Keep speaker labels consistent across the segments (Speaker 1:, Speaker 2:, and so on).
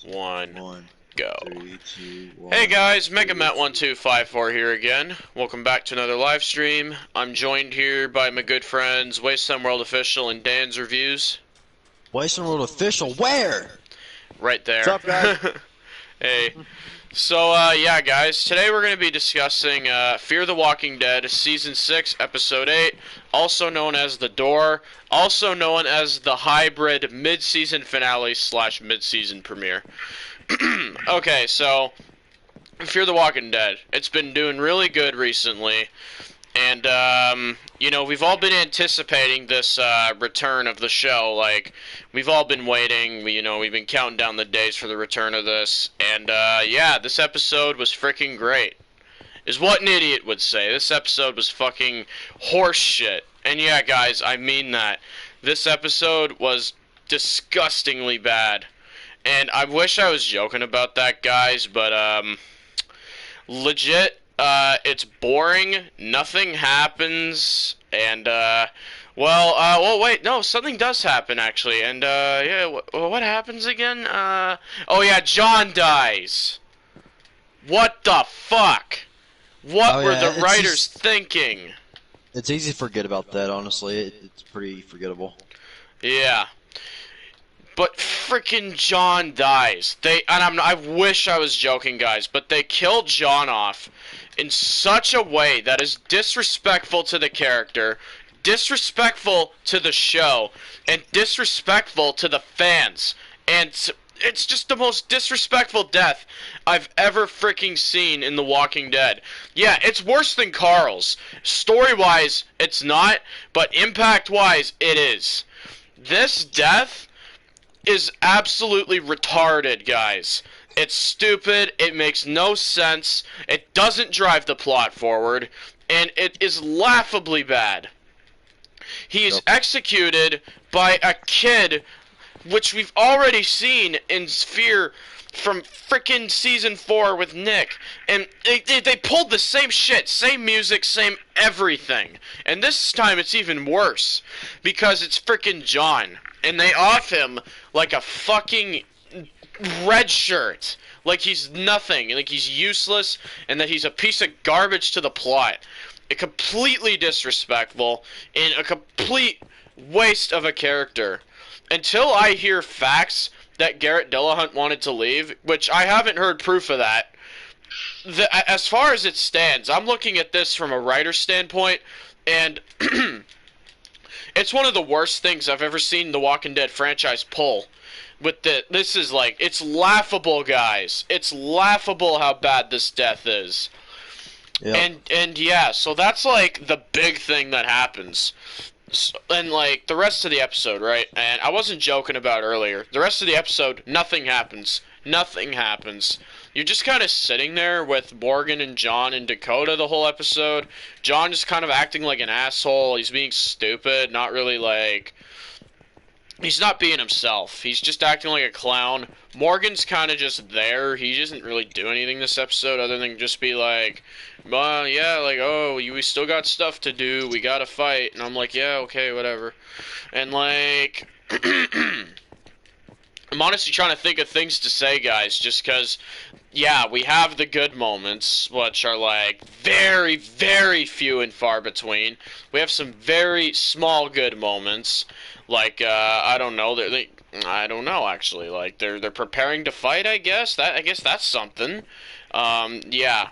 Speaker 1: one,
Speaker 2: One,
Speaker 1: go.
Speaker 2: 3, 2, 1.
Speaker 1: Hey guys, megamatt1254 here again. Welcome back to another live stream. I'm joined here by my good friends Wasteland World Official and Dan's Reviews.
Speaker 2: Wasteland World Official, where?
Speaker 1: Right there.
Speaker 2: What's up, guys?
Speaker 1: Hey. So, yeah, guys, today we're going to be discussing Fear the Walking Dead, Season 6, Episode 8, also known as The Door, also known as the hybrid mid-season finale / mid-season premiere. Okay, so, Fear the Walking Dead. It's been doing really good recently, and, you know, we've all been anticipating this return of the show. Like, we've all been waiting. We've been counting down the days for the return of this. And, yeah, this episode was freaking great. Is what an idiot would say. This episode was fucking horse shit. And, yeah, guys, I mean that. This episode was disgustingly bad. And I wish I was joking about that, guys, but, legit, it's boring, nothing happens, and, well, wait, no, something does happen, actually, and, yeah, what happens again? Oh yeah, John dies. What the fuck? What were the writers thinking?
Speaker 2: It's easy to forget about that, honestly. It's pretty forgettable.
Speaker 1: Yeah. But frickin' John dies. I wish I was joking, guys, but they killed John off in such a way that is disrespectful to the character, disrespectful to the show, and disrespectful to the fans. And it's just the most disrespectful death I've ever freaking seen in The Walking Dead. Yeah, it's worse than Carl's. Story-wise, it's not, but impact-wise, it is. This death is absolutely retarded, guys. It's stupid, it makes no sense, it doesn't drive the plot forward, and it is laughably bad. He's executed by a kid, which we've already seen in Fear from frickin' Season 4 with Nick. And they pulled the same shit, same music, same everything. And this time it's even worse, because it's frickin' John. And they off him like a fucking red shirt. Like he's nothing, like he's useless, and that he's a piece of garbage to the plot. A completely disrespectful, and a complete waste of a character. Until I hear facts that Garrett Dillahunt wanted to leave, which I haven't heard proof of that, as far as it stands, I'm looking at this from a writer's standpoint, and it's one of the worst things I've ever seen the Walking Dead franchise pull. This is like, it's laughable, guys. It's laughable how bad this death is. Yep. And yeah, so that's like the big thing that happens. And like the rest of the episode, right? And I wasn't joking about earlier. The rest of the episode, nothing happens. Nothing happens. You're just kind of sitting there with Morgan and John and Dakota the whole episode. John is kind of acting like an asshole. He's being stupid, not really like... He's not being himself. He's just acting like a clown. Morgan's kind of just there. He doesn't really do anything this episode other than just be like, well, yeah, like, oh, we still got stuff to do. We gotta fight. And I'm like, yeah, okay, whatever. And like... I'm honestly trying to think of things to say, guys, just because, yeah, we have the good moments, which are, like, very, very few and far between. We have some very small good moments, like, I don't know, I don't know, actually, like, they're preparing to fight, I guess that's something. Yeah.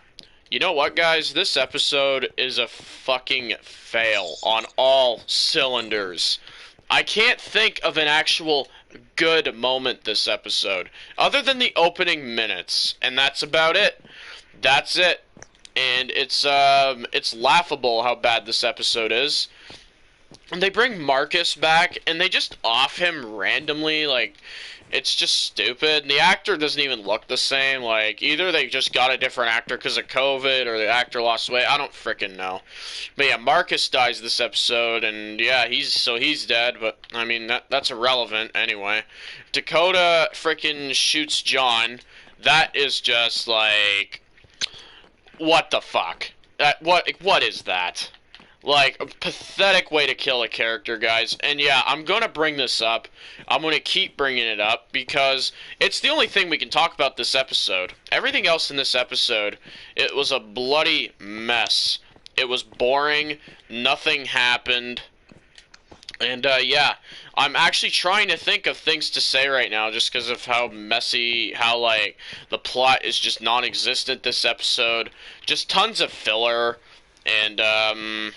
Speaker 1: You know what, guys? This episode is a fucking fail on all cylinders. I can't think of an actual good moment this episode, other than the opening minutes, and that's about it. That's it. And it's laughable how bad this episode is. And they bring Marcus back, and they just off him randomly, like, it's just stupid. And the actor doesn't even look the same. Like, either they just got a different actor because of COVID, or the actor lost weight. I don't frickin' know. But yeah, Marcus dies this episode, and yeah, he's dead. But I mean, that's irrelevant anyway. Dakota frickin' shoots John. That is just like, what the fuck? What is that? Like, a pathetic way to kill a character, guys. And yeah, I'm gonna bring this up. I'm gonna keep bringing it up because it's the only thing we can talk about this episode. Everything else in this episode, it was a bloody mess. It was boring. Nothing happened. And yeah, I'm actually trying to think of things to say right now just because of how messy, how like the plot is just non-existent this episode. Just tons of filler. And I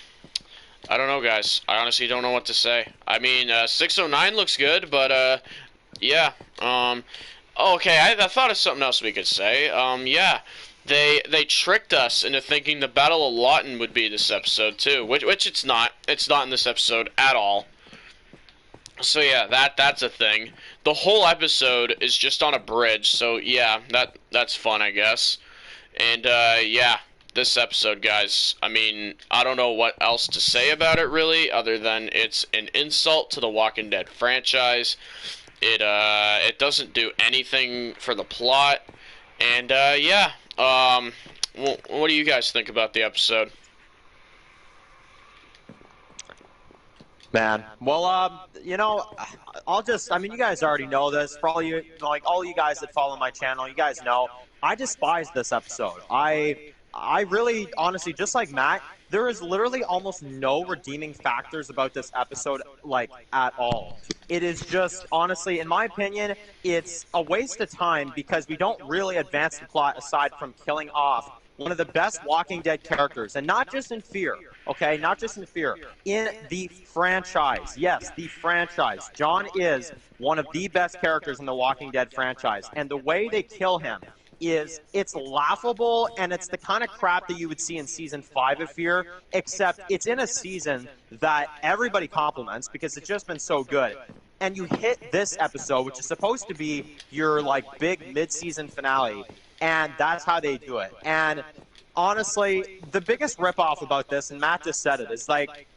Speaker 1: don't know, guys. I honestly don't know what to say. I mean, 609 looks good, but yeah. Oh, okay, I thought of something else we could say. Yeah. They tricked us into thinking the Battle of Lawton would be this episode too, which it's not. It's not in this episode at all. So yeah, that's a thing. The whole episode is just on a bridge, so yeah, that's fun, I guess. And yeah, this episode, guys. I mean, I don't know what else to say about it really, other than it's an insult to the Walking Dead franchise. It doesn't do anything for the plot, and yeah. What do you guys think about the episode?
Speaker 3: Man, well, I mean, you guys already know this. For all you, like all you guys that follow my channel, you guys know I despise this episode. I really, honestly, just like Matt, there is literally almost no redeeming factors about this episode, like at all. It is just, honestly, in my opinion, it's a waste of time because we don't really advance the plot aside from killing off one of the best Walking Dead characters, and not just in Fear, okay? Not just in Fear. In the franchise. Yes, the franchise. John is one of the best characters in the Walking Dead franchise, and the way they kill him is it's laughable, and it's the kind of crap that you would see in Season 5 of Fear, except it's in a season that everybody compliments because it's just been so good. And you hit this episode, which is supposed to be your, like, big mid-season finale, and that's how they do it. And honestly, the biggest ripoff about this, and Matt just said it, is like,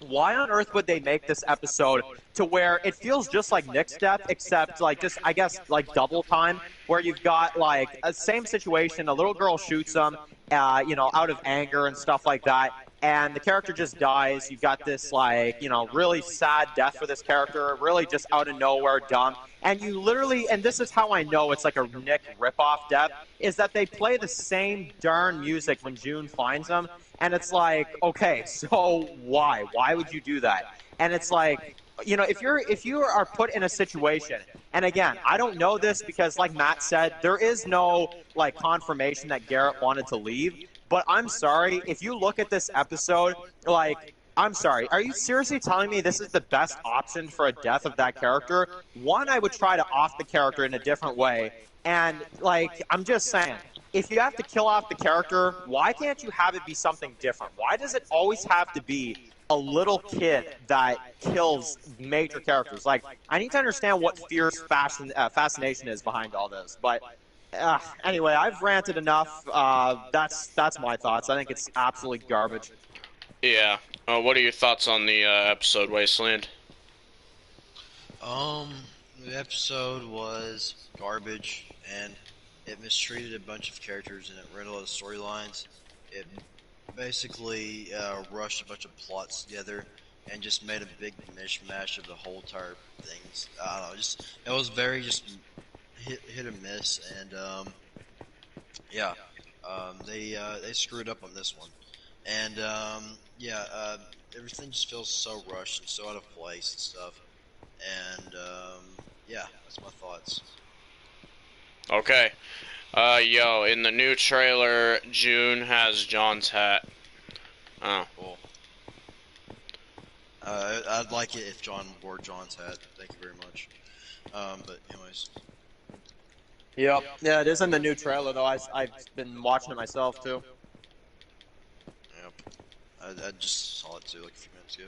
Speaker 3: why on earth would they make this episode to where it feels just like Nick's death, except like just, I guess, like double time, where you've got like a same situation, a little girl shoots him, out of anger and stuff like that, and the character just dies. You've got this like, really sad death for this character, really just out of nowhere, dumb. And you literally, and this is how I know it's like a Nick ripoff death, is that they play the same darn music when June finds them. And it's like, okay, so why? Why would you do that? And it's like, if you are put in a situation, and again, I don't know this because, like Matt said, there is no like confirmation that Garrett wanted to leave. But I'm sorry, if you look at this episode, like, I'm sorry, are you seriously telling me this is the best option for a death of that character? One, I would try to off the character in a different way. And, like, I'm just saying, if you have to kill off the character, why can't you have it be something different? Why does it always have to be a little kid that kills major characters? Like, I need to understand what Fear's fascination is behind all this. But anyway, I've ranted enough. That's my thoughts. I think it's absolutely garbage.
Speaker 1: Yeah. What are your thoughts on the episode Wasteland?
Speaker 2: The episode was garbage, and it mistreated a bunch of characters, and it ran a lot of storylines. It basically rushed a bunch of plots together, and just made a big mishmash of the whole entire things. I don't know, it was very just hit or miss, and yeah, they screwed up on this one, and everything just feels so rushed and so out of place and stuff, and yeah, that's my thoughts.
Speaker 1: Okay. Yo, in the new trailer, June has John's hat. Oh.
Speaker 2: Cool. I'd like it if John wore John's hat. Thank you very much. But anyways.
Speaker 3: Yep. Yeah, it is in the new trailer, though. I've been watching it myself, too.
Speaker 2: Yep. I just saw it, too, like a few minutes ago.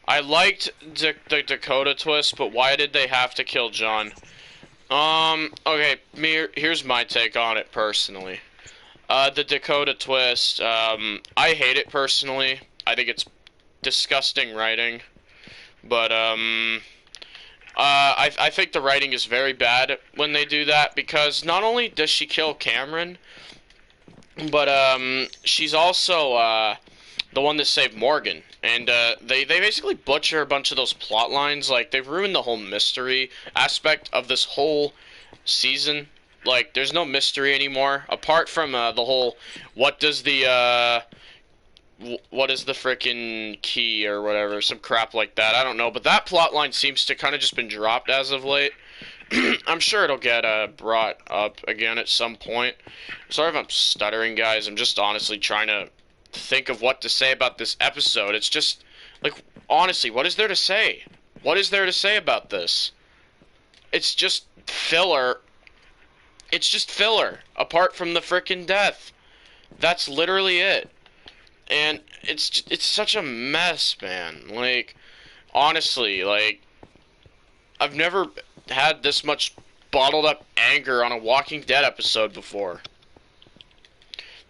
Speaker 1: I liked the Dakota twist, but why did they have to kill John? Okay, here's my take on it personally. The Dakota twist, I hate it personally. I think it's disgusting writing. But, I think the writing is very bad when they do that, because not only does she kill Cameron, But she's also the one that saved Morgan, and they basically butcher a bunch of those plot lines. Like they've ruined the whole mystery aspect of this whole season. Like there's no mystery anymore apart from the whole what is the frickin' key or whatever, some crap like that. I don't know, but that plot line seems to kind of just been dropped as of late. I'm sure it'll get brought up again at some point. Sorry if I'm stuttering, guys. I'm just honestly trying to think of what to say about this episode. It's just, like, honestly, what is there to say? What is there to say about this? It's just filler. It's just filler, apart from the frickin' death. That's literally it. And it's such a mess, man. Like, honestly, like, I've never had this much bottled up anger on a Walking Dead episode before.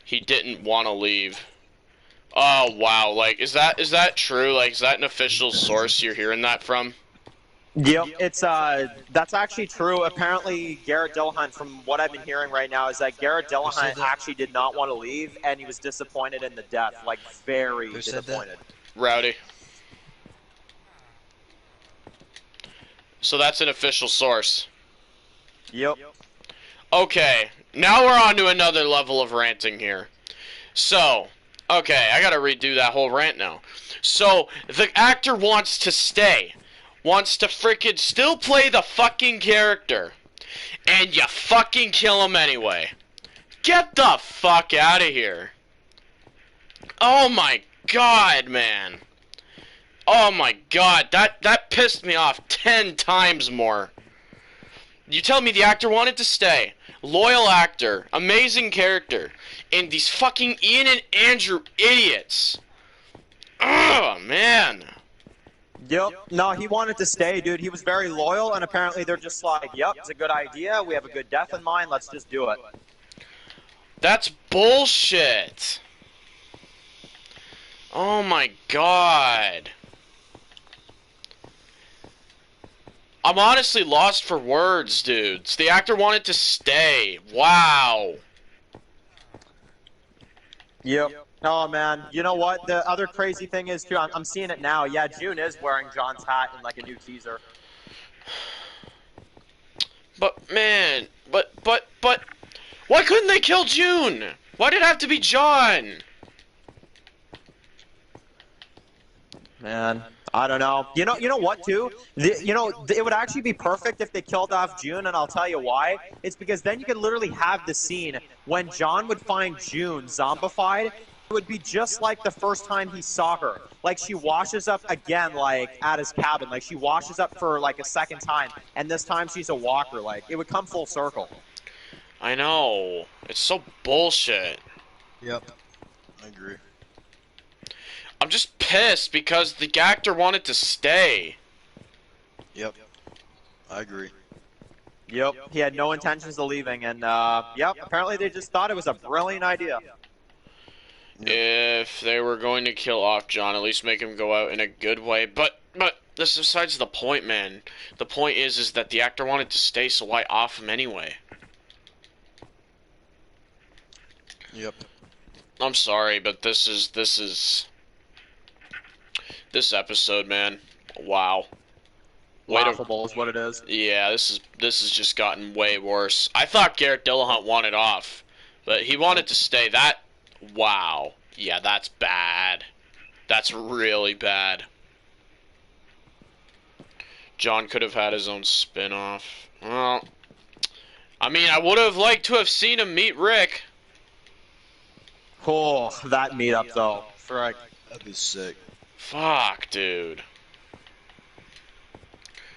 Speaker 1: He didn't want to leave. Oh wow, like is that true? Like is that an official source you're hearing that from?
Speaker 3: Yep, it's that's actually true. Apparently, Garrett Dillahunt, from what I've been hearing right now, is that Garrett Dillahunt actually did not want to leave, and he was disappointed in the death, like very disappointed.
Speaker 1: Rowdy. So that's an official source.
Speaker 3: Yep.
Speaker 1: Okay, now we're on to another level of ranting here. So, okay, I gotta redo that whole rant now. So, the actor wants to stay. Wants to frickin' still play the fucking character. And you fucking kill him anyway. Get the fuck out of here. Oh my god, man. Oh my god, that pissed me off 10 times more. You tell me the actor wanted to stay. Loyal actor. Amazing character. And these fucking Ian and Andrew idiots. Oh, man.
Speaker 3: Yep. No, he wanted to stay, dude. He was very loyal, and apparently they're just like, yep, it's a good idea. We have a good death in mind. Let's just do it.
Speaker 1: That's bullshit. Oh my god. I'm honestly lost for words, dudes. The actor wanted to stay. Wow.
Speaker 3: Yep. Oh, man. You know what? The other crazy thing is, too, I'm seeing it now. Yeah, June is wearing John's hat in, like, a new teaser.
Speaker 1: But, man, but, why couldn't they kill June? Why did it have to be John?
Speaker 3: Man, I don't know. You know what, too? It would actually be perfect if they killed off June, and I'll tell you why. It's because then you could literally have the scene when John would find June zombified. It would be just like the first time he saw her. Like, she washes up again, like, at his cabin. Like, she washes up for, like, a second time, and this time she's a walker. Like, it would come full circle.
Speaker 1: I know. It's so bullshit.
Speaker 2: Yep. I agree.
Speaker 1: I'm just pissed because the actor wanted to stay.
Speaker 2: Yep. I agree.
Speaker 3: Yep. He had no intentions of leaving, and, yep, apparently they just thought it was a brilliant idea.
Speaker 1: If they were going to kill off John, at least make him go out in a good way. But this is besides the point, man. The point is that the actor wanted to stay, so why off him anyway?
Speaker 2: Yep.
Speaker 1: I'm sorry, but this episode, man. Wow.
Speaker 3: Laughable is what it is.
Speaker 1: Yeah, this has just gotten way worse. I thought Garrett Dillahunt wanted off, but he wanted to stay. Wow. Yeah, that's bad. That's really bad. John could have had his own spin-off. Well, I mean, I would have liked to have seen him meet Rick.
Speaker 3: Oh, that meetup, though. Frick.
Speaker 2: That'd be sick.
Speaker 1: Fuck, dude.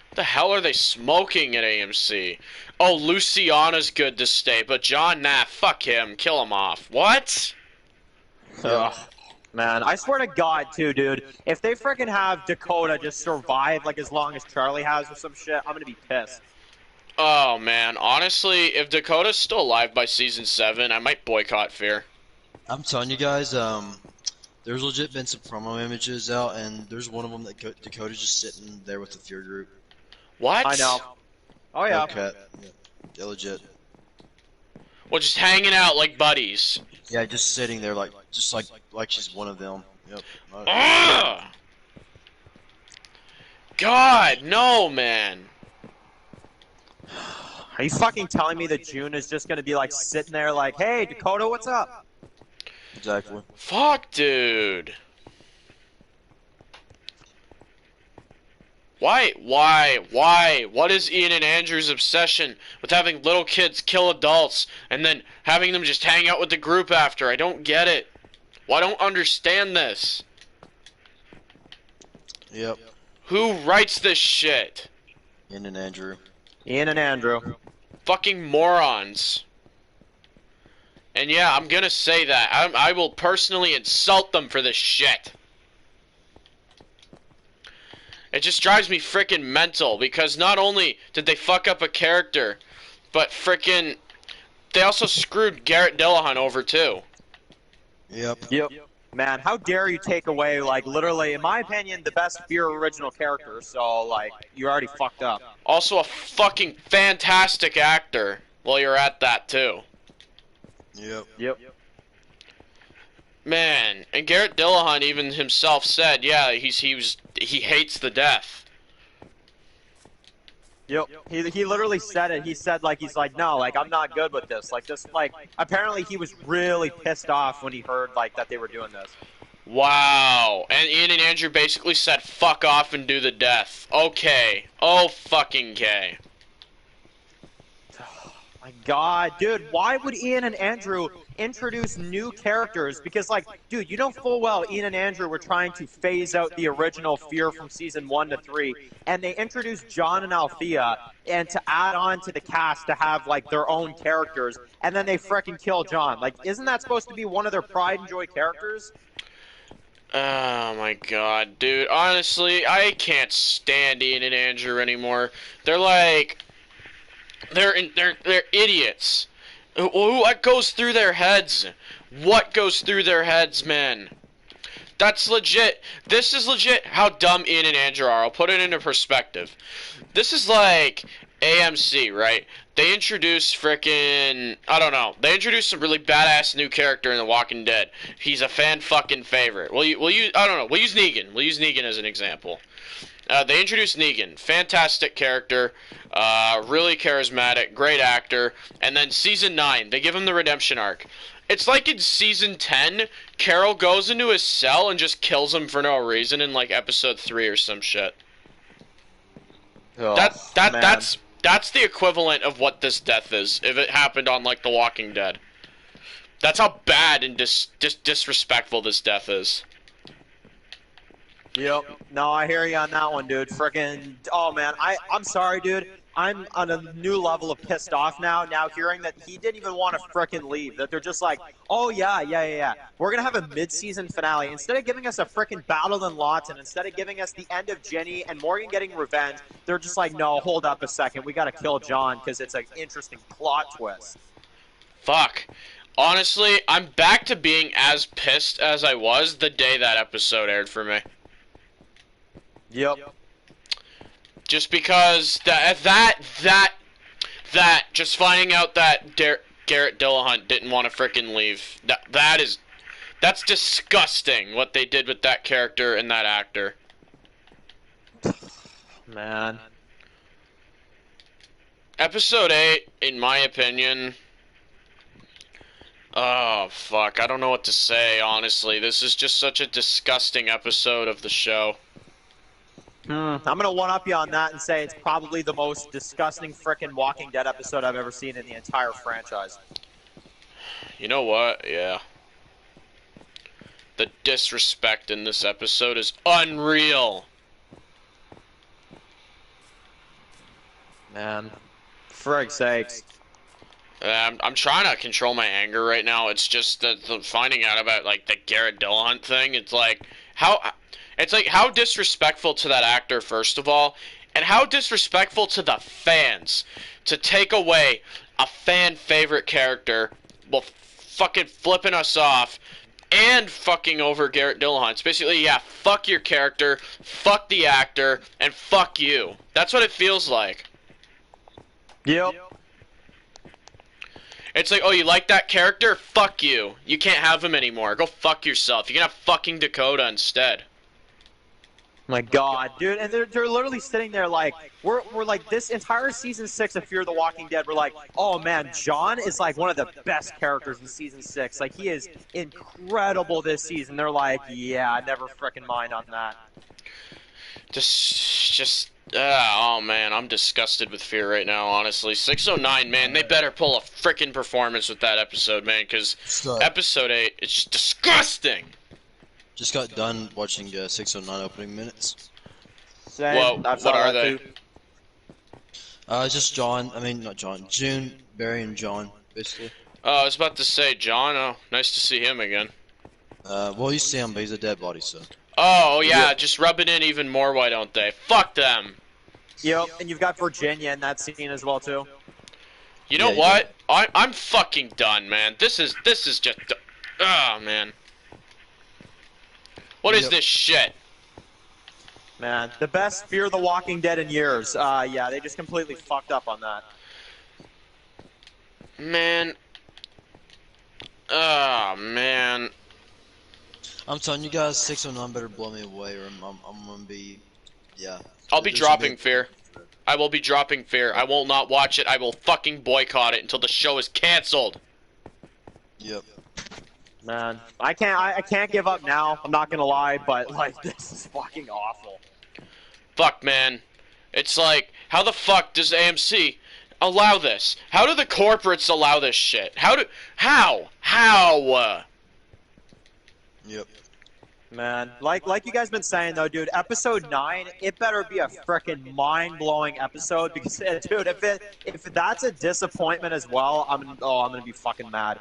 Speaker 1: What the hell are they smoking at AMC? Oh, Luciana's good to stay, but John, nah, fuck him. Kill him off. What?
Speaker 3: Ugh. Man, I swear to God, too, dude. If they freaking have Dakota just survive like as long as Charlie has or some shit, I'm gonna be pissed.
Speaker 1: Oh, man. Honestly, if Dakota's still alive by Season 7, I might boycott Fear.
Speaker 2: I'm telling you guys, there's legit been some promo images out, and there's one of them that Dakota's just sitting there with the Fear group.
Speaker 1: What?
Speaker 3: I know. Oh, yeah.
Speaker 2: Okay. Yeah, legit.
Speaker 1: Well, just hanging out like buddies.
Speaker 2: Yeah, just sitting there just like she's one of them. Yep.
Speaker 1: Ugh! God, no, man.
Speaker 3: Are you fucking telling me that June is just gonna be like sitting there like, hey, Dakota, what's up?
Speaker 2: Exactly.
Speaker 1: Fuck, dude. Why? What is Ian and Andrew's obsession with having little kids kill adults and then having them just hang out with the group after? I don't get it. Well, I don't understand this.
Speaker 2: Yep.
Speaker 1: Who writes this shit?
Speaker 2: Ian and Andrew.
Speaker 3: Ian and Andrew.
Speaker 1: Fucking morons. And yeah, I'm gonna say that. I will personally insult them for this shit. It just drives me frickin' mental because not only did they fuck up a character, but frickin' they also screwed Garrett Dillahunt over too.
Speaker 2: Yep.
Speaker 3: Man, how dare you take away, like, literally, in my opinion, the best Fear original character, so, like, you already fucked up.
Speaker 1: Also a fucking fantastic actor while you're at that too.
Speaker 2: Yep.
Speaker 1: Man, and Garrett Dillahunt even himself said, yeah, he hates the death.
Speaker 3: Yep. He literally said it. He's like, no, like, I'm not good with this. Like, this, like, apparently he was really pissed off when he heard, like, that they were doing this.
Speaker 1: Wow. And Ian and Andrew basically said, fuck off and do the death. Okay. Oh, fucking K.
Speaker 3: My God, dude, why would Ian and Andrew introduce new characters? Because, like, dude, you know full well Ian and Andrew were trying to phase out the original Fear from season 1 to 3, and they introduced John and Althea, and to add on to the cast to have, like, their own characters, and then they frickin' kill John. Like, isn't that supposed to be one of their pride and joy characters?
Speaker 1: Oh my god, dude. Honestly, I can't stand Ian and Andrew anymore. They're like... They're idiots. What goes through their heads? What goes through their heads, man? That's legit. This is legit how dumb Ian and Andrew are. I'll put it into perspective. This is like AMC, right? They introduced frickin' I don't know. They introduced a really badass new character in The Walking Dead. He's a fan fucking favorite. We'll use I don't know. We'll use Negan. We'll use Negan as an example. They introduced Negan, fantastic character, really charismatic, great actor, and then season 9, they give him the redemption arc. It's like in season 10, Carol goes into his cell and just kills him for no reason in like episode 3 or some shit.
Speaker 3: Oh,
Speaker 1: That's the equivalent of what this death is if it happened on like The Walking Dead. That's how bad and disrespectful this death is.
Speaker 3: Yep. No, I hear you on that one, dude. Frickin', oh man, I'm sorry, dude. I'm on a new level of pissed off now hearing that he didn't even want to frickin' leave. That they're just like, oh yeah. We're gonna have a mid-season finale. Instead of giving us a frickin' battle in lots, and instead of giving us the end of Jenny and Morgan getting revenge, they're just like, no, hold up a second. We gotta kill John because it's an interesting plot twist.
Speaker 1: Fuck. Honestly, I'm back to being as pissed as I was the day that episode aired for me.
Speaker 3: Yep.
Speaker 1: Just because just finding out that Garrett Dillahunt didn't want to frickin' leave. That's disgusting what they did with that character and that actor.
Speaker 3: Man.
Speaker 1: Episode 8, in my opinion. Oh, fuck. I don't know what to say, honestly. This is just such a disgusting episode of the show.
Speaker 3: I'm gonna one-up you on that and say it's probably the most disgusting frickin' Walking Dead episode I've ever seen in the entire franchise.
Speaker 1: You know what? Yeah. The disrespect in this episode is unreal.
Speaker 3: Man. Frig's sakes.
Speaker 1: I'm trying to control my anger right now. It's just the finding out about, like, the Garrett Dillahunt thing. It's like, how disrespectful to that actor, first of all, and how disrespectful to the fans to take away a fan favorite character while fucking flipping us off and fucking over Garrett Dillahunt. It's basically, yeah, fuck your character, fuck the actor, and fuck you. That's what it feels like.
Speaker 3: Yep.
Speaker 1: It's like, oh, you like that character? Fuck you. You can't have him anymore. Go fuck yourself. You can have fucking Dakota instead.
Speaker 3: My God, dude, and they're literally sitting there like we're like this entire season 6 of Fear the Walking Dead. We're like, oh man, John is like one of the best characters in season 6. Like he is incredible this season. They're like, yeah, never frickin' mind on that.
Speaker 1: Oh man, I'm disgusted with Fear right now, honestly. 609, man, they better pull a frickin' performance with that episode, man, because episode 8, it's just disgusting!
Speaker 2: Just got done watching 609 opening minutes.
Speaker 3: Same.
Speaker 1: Whoa, what are they?
Speaker 2: Just John, I mean, not John, June, Barry, and John, basically.
Speaker 1: Oh, I was about to say, John, oh, nice to see him again.
Speaker 2: Well, you see him, but he's a dead body, so.
Speaker 1: Oh, yeah, just rub it in even more, why don't they? Fuck them!
Speaker 3: Yep, and you've got Virginia in that scene as well, too.
Speaker 1: You know what? I'm fucking done, man. This is just... Oh, man. What is this shit?
Speaker 3: Man, the best Fear the Walking Dead in years. Yeah, they just completely fucked up on that.
Speaker 1: Man. Oh, man.
Speaker 2: I'm telling you guys, 609 better blow me away, or I'm gonna be, yeah.
Speaker 1: I'll be dropping Fear. I will be dropping Fear. I will not watch it. I will fucking boycott it until the show is canceled.
Speaker 2: Yep.
Speaker 3: Man, I can't give up now. I'm not gonna lie, but like this is fucking awful.
Speaker 1: Fuck, man. It's like, how the fuck does AMC allow this? How do the corporates allow this shit? How?
Speaker 2: Yep.
Speaker 3: Man, like you guys been saying though, dude. Episode 9, it better be a frickin' mind-blowing episode because, dude, if that's a disappointment as well, I'm gonna be fucking mad.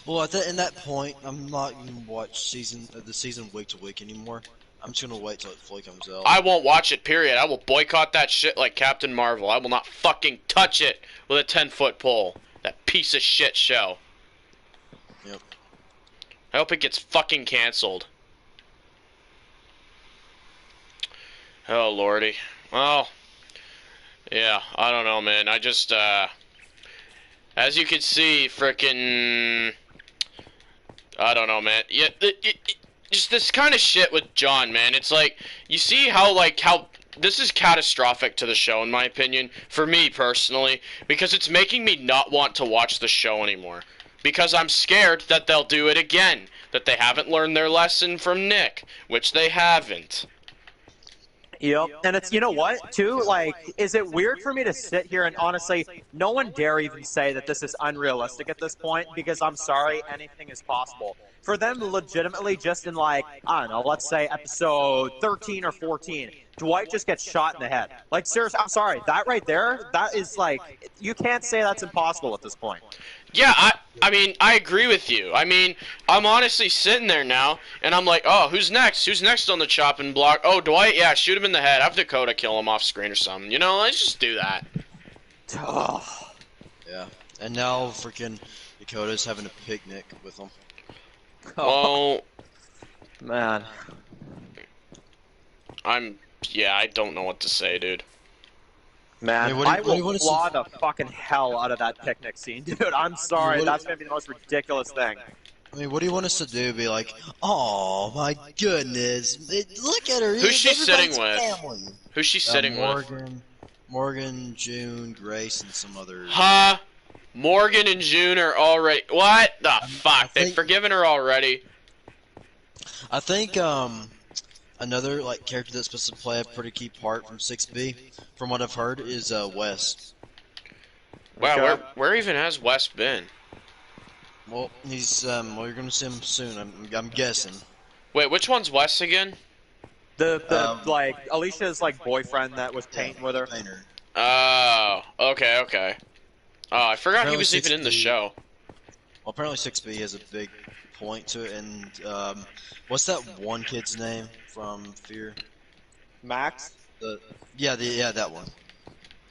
Speaker 2: Well, in that point, I'm not gonna watch the season week to week anymore. I'm just gonna wait till it fully comes out.
Speaker 1: I won't watch it, period. I will boycott that shit like Captain Marvel. I will not fucking touch it with a 10-foot pole. That piece of shit show.
Speaker 2: Yep.
Speaker 1: I hope it gets fucking canceled. Oh, lordy. Well, yeah, I don't know, man. I just, as you can see, frickin', I don't know, man. Yeah, just this kind of shit with John, man. It's like, you see how this is catastrophic to the show, in my opinion, for me personally, because it's making me not want to watch the show anymore. Because I'm scared that they'll do it again, that they haven't learned their lesson from Nick, which they haven't.
Speaker 3: Yep, and it's, you know what, too, like, is it weird for me to sit here and honestly, no one dare even say that this is unrealistic at this point, because I'm sorry, anything is possible. For them legitimately just in like, I don't know, let's say episode 13 or 14, Dwight just gets shot in the head. Like, seriously, I'm sorry, that right there, that is like, you can't say that's impossible at this point.
Speaker 1: Yeah, I mean, I agree with you. I mean, I'm honestly sitting there now, and I'm like, oh, who's next? Who's next on the chopping block? Oh, Dwight? Yeah, shoot him in the head. Have Dakota kill him off screen or something. You know, let's just do that.
Speaker 2: Yeah, and now freaking Dakota's having a picnic with them.
Speaker 1: Well,
Speaker 3: man.
Speaker 1: Yeah, I don't know what to say, dude.
Speaker 3: Man, I will claw the fucking hell out of that picnic scene, dude. I'm sorry, that's gonna be the most ridiculous thing.
Speaker 2: I mean, what do you want us to do? Be like, oh my goodness, look at her.
Speaker 1: Who's she sitting with?
Speaker 2: Family.
Speaker 1: Who's she sitting with?
Speaker 2: Morgan, June, Grace, and some other.
Speaker 1: Huh? Morgan and June are already. What the fuck? They've forgiven her already.
Speaker 2: I think another like character that's supposed to play a pretty key part from 6B, from what I've heard, is Wes.
Speaker 1: Wow, where even has Wes been?
Speaker 2: Well, he's well, you're gonna see him soon. I'm guessing.
Speaker 1: Wait, which one's Wes again?
Speaker 3: The like Alicia's like boyfriend that was painting with her.
Speaker 2: Painter.
Speaker 1: Oh, okay. Oh, I forgot he was even in the show.
Speaker 2: Well, apparently 6B has a big point to it, and what's that one kid's name from Fear?
Speaker 3: Max?
Speaker 2: Yeah, that one.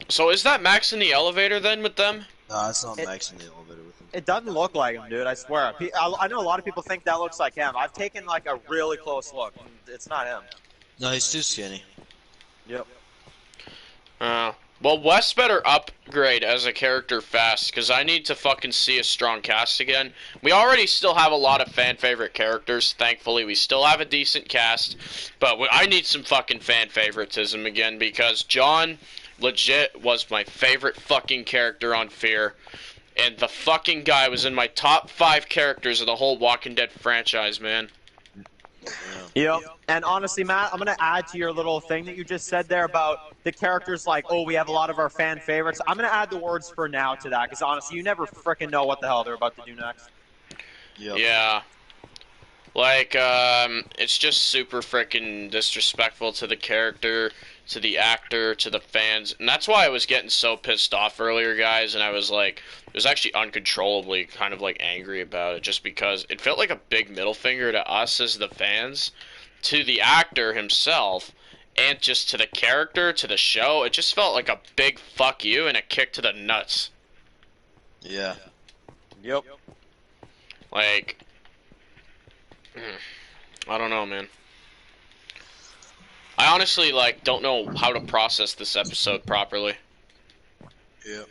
Speaker 1: So is that Max in the elevator then with them?
Speaker 2: No, it's not Max in the elevator with him.
Speaker 3: It doesn't look like him, dude, I swear. I know a lot of people think that looks like him. I've taken like a really close look. It's not him.
Speaker 2: No, he's too skinny.
Speaker 3: Yep.
Speaker 1: Well, Wes better upgrade as a character fast, because I need to fucking see a strong cast again. We already still have a lot of fan favorite characters, thankfully. We still have a decent cast, but I need some fucking fan favoritism again, because John legit was my favorite fucking character on Fear, and the fucking guy was in my top 5 characters of the whole Walking Dead franchise, man.
Speaker 3: Yep. And honestly, Matt, I'm going to add to your little thing that you just said there about the characters like, oh, we have a lot of our fan favorites. I'm going to add the words for now to that because honestly, you never freaking know what the hell they're about to do next.
Speaker 2: Yep.
Speaker 1: Yeah. Like, it's just super freaking disrespectful to the character, to the actor, to the fans. And that's why I was getting so pissed off earlier, guys. And I was like, it was actually uncontrollably kind of like angry about it just because it felt like a big middle finger to us as the fans, to the actor himself, and just to the character, to the show. It just felt like a big fuck you and a kick to the nuts.
Speaker 2: Yeah.
Speaker 3: Yep.
Speaker 1: Like, I don't know, man. I honestly, like, don't know how to process this episode properly.
Speaker 2: Yep.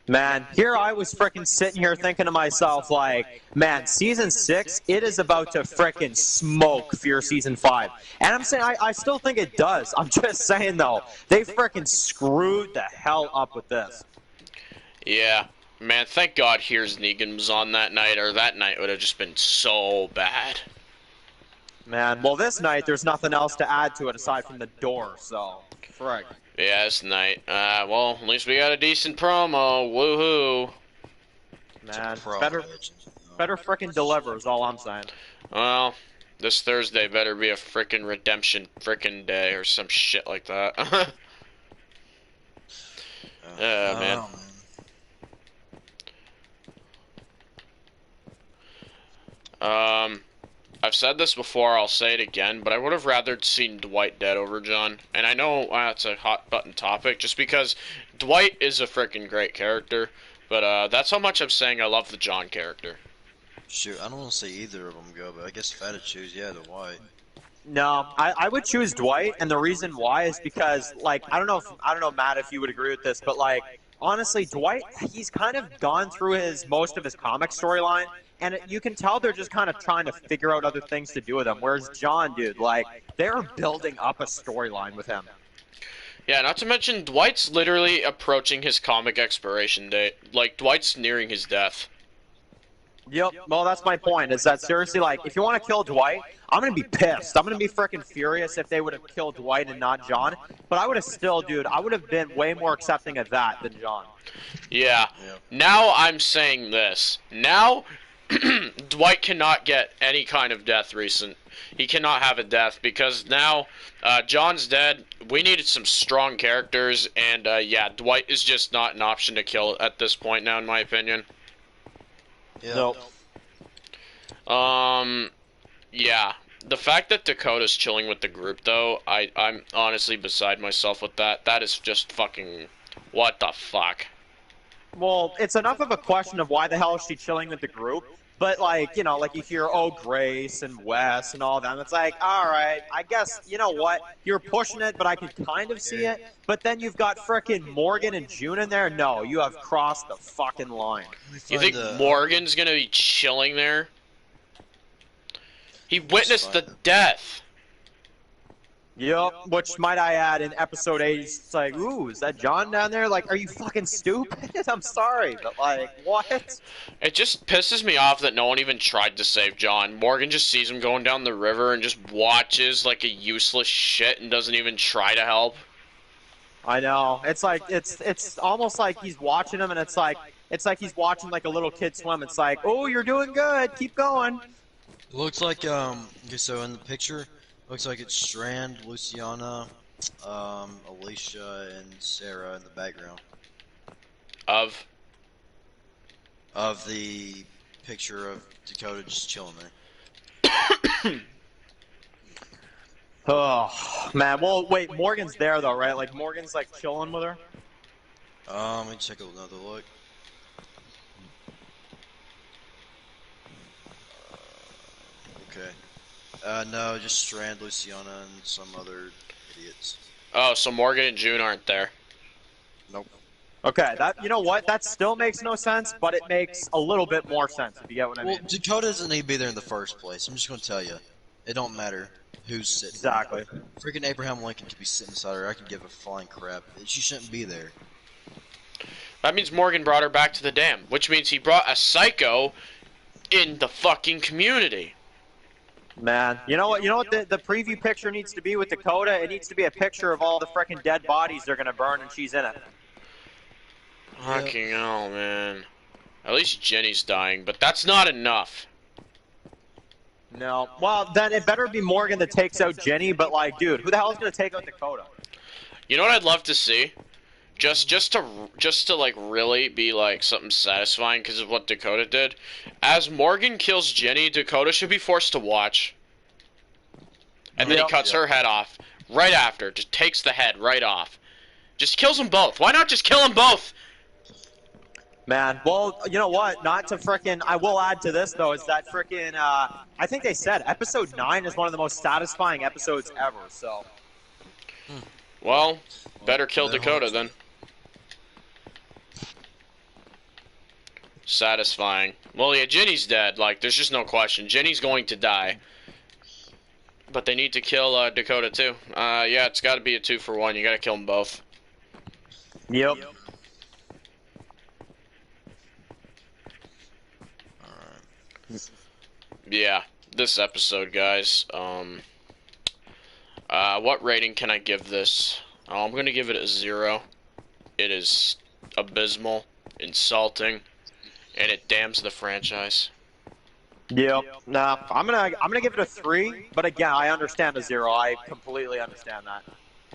Speaker 3: Man, here I was freaking sitting here thinking to myself, like, man, season 6, it is about to freaking smoke Fear season 5. And I'm saying, I still think it does. I'm just saying, though, they freaking screwed the hell up with this.
Speaker 1: Yeah. Man, thank God Here's Negan was on that night, or that night would have just been so bad.
Speaker 3: Man, well, this night, there's nothing else to add to it aside from the door, so, frick.
Speaker 1: Yeah, this night. Well, at least we got a decent promo. Woohoo.
Speaker 3: Man, better frickin' deliver is all I'm saying.
Speaker 1: Well, this Thursday better be a frickin' redemption frickin' day or some shit like that. Yeah, man. I've said this before, I'll say it again, but I would have rather seen Dwight dead over John. And I know it's a hot button topic, just because Dwight is a freaking great character, but that's how much I'm saying I love the John character.
Speaker 2: Shoot, I don't want to say either of them go, but I guess if I had to choose, yeah, Dwight.
Speaker 3: No, I would choose Dwight, and the reason why is because, like, I don't know, Matt, if you would agree with this, but like, honestly, Dwight, he's kind of gone through most of his comic storyline, and you can tell they're just kind of trying to figure out other things to do with him. Whereas John, dude, like, they're building up a storyline with him.
Speaker 1: Yeah, not to mention Dwight's literally approaching his comic expiration date. Like, Dwight's nearing his death.
Speaker 3: Yep. Well, that's my point. Is that seriously, like, if you want to kill Dwight, I'm gonna be pissed. I'm gonna be freaking furious if they would have killed Dwight and not John. But I would have still, dude, I would have been way more accepting of that than John.
Speaker 1: Yeah. Now I'm saying this. Now, Dwight cannot get any kind of death recent. He cannot have a death because now John's dead. We needed some strong characters, and yeah, Dwight is just not an option to kill at this point now, in my opinion.
Speaker 2: Yeah.
Speaker 3: Nope.
Speaker 1: Yeah. The fact that Dakota's chilling with the group, though, I'm honestly beside myself with that. That is just fucking... What the fuck?
Speaker 3: Well, it's enough of a question of why the hell is she chilling with the group. But, like, you know, like you hear, oh, Grace and Wes and all that. And it's like, all right, I guess, you know what? You're pushing it, but I can kind of see it. But then you've got frickin' Morgan and June in there. No, you have crossed the fucking line.
Speaker 1: You think Morgan's gonna be chilling there? He witnessed the death.
Speaker 3: Yep, which might I add, in episode 8, it's like, ooh, is that John down there? Like, are you fucking stupid? I'm sorry, but like, what?
Speaker 1: It just pisses me off that no one even tried to save John. Morgan just sees him going down the river and just watches like a useless shit and doesn't even try to help.
Speaker 3: I know. It's like, it's almost like he's watching him, and it's like he's watching like a little kid swim. It's like, oh, you're doing good, keep going.
Speaker 2: It looks like, okay, so in the picture, looks like it's Strand, Luciana, Alicia, and Sarah in the background.
Speaker 1: Of
Speaker 2: the picture of Dakota just chilling there.
Speaker 3: Oh, man. Well, wait, Morgan's there, though, right? Like, Morgan's, like, chilling with her?
Speaker 2: Let me take another look. Okay. No, just Strand, Luciana, and some other idiots.
Speaker 1: Oh, so Morgan and June aren't there.
Speaker 3: Okay, that you know what? That still makes no sense, but it makes a little bit more sense if you get what I
Speaker 2: Well,
Speaker 3: mean.
Speaker 2: Dakota doesn't need to be there in the first place. I'm just going to tell you. It don't matter who's sitting
Speaker 3: Exactly.
Speaker 2: there. Freaking Abraham Lincoln could be sitting beside her. I could give a flying crap. She shouldn't be there.
Speaker 1: That means Morgan brought her back to the dam, which means he brought a psycho in the fucking community.
Speaker 3: Man, you know what? You know what the preview picture needs to be with Dakota? It needs to be a picture of all the freaking dead bodies they're gonna burn, and she's in it.
Speaker 1: Fucking hell, man. At least Jenny's dying, but that's not enough.
Speaker 3: No. Well, then it better be Morgan that takes out Jenny. But like, dude, who the hell is gonna take out Dakota?
Speaker 1: You know what I'd love to see? Just to like really be like something satisfying because of what Dakota did. As Morgan kills Jenny, Dakota should be forced to watch. And then he cuts her head off right after. Just takes the head right off. Just kills them both. Why not just kill them both?
Speaker 3: Man, well, you know what? Not to frickin' I will add to this though is that frickin' I think they said episode 9 is one of the most satisfying episodes ever. So.
Speaker 1: Well, better kill Dakota then. Satisfying. Well, yeah, Jenny's dead. Like, there's just no question. Jenny's going to die. But they need to kill Dakota too. Yeah, it's got to be a 2-for-1. You got to kill them both.
Speaker 3: Yep.
Speaker 1: Yeah, this episode, guys. What rating can I give this? I'm gonna give it a 0. It is abysmal, insulting, and it damns the franchise.
Speaker 3: Yep. Nah, I'm gonna give it a 3. But again, I understand a 0. I completely understand that.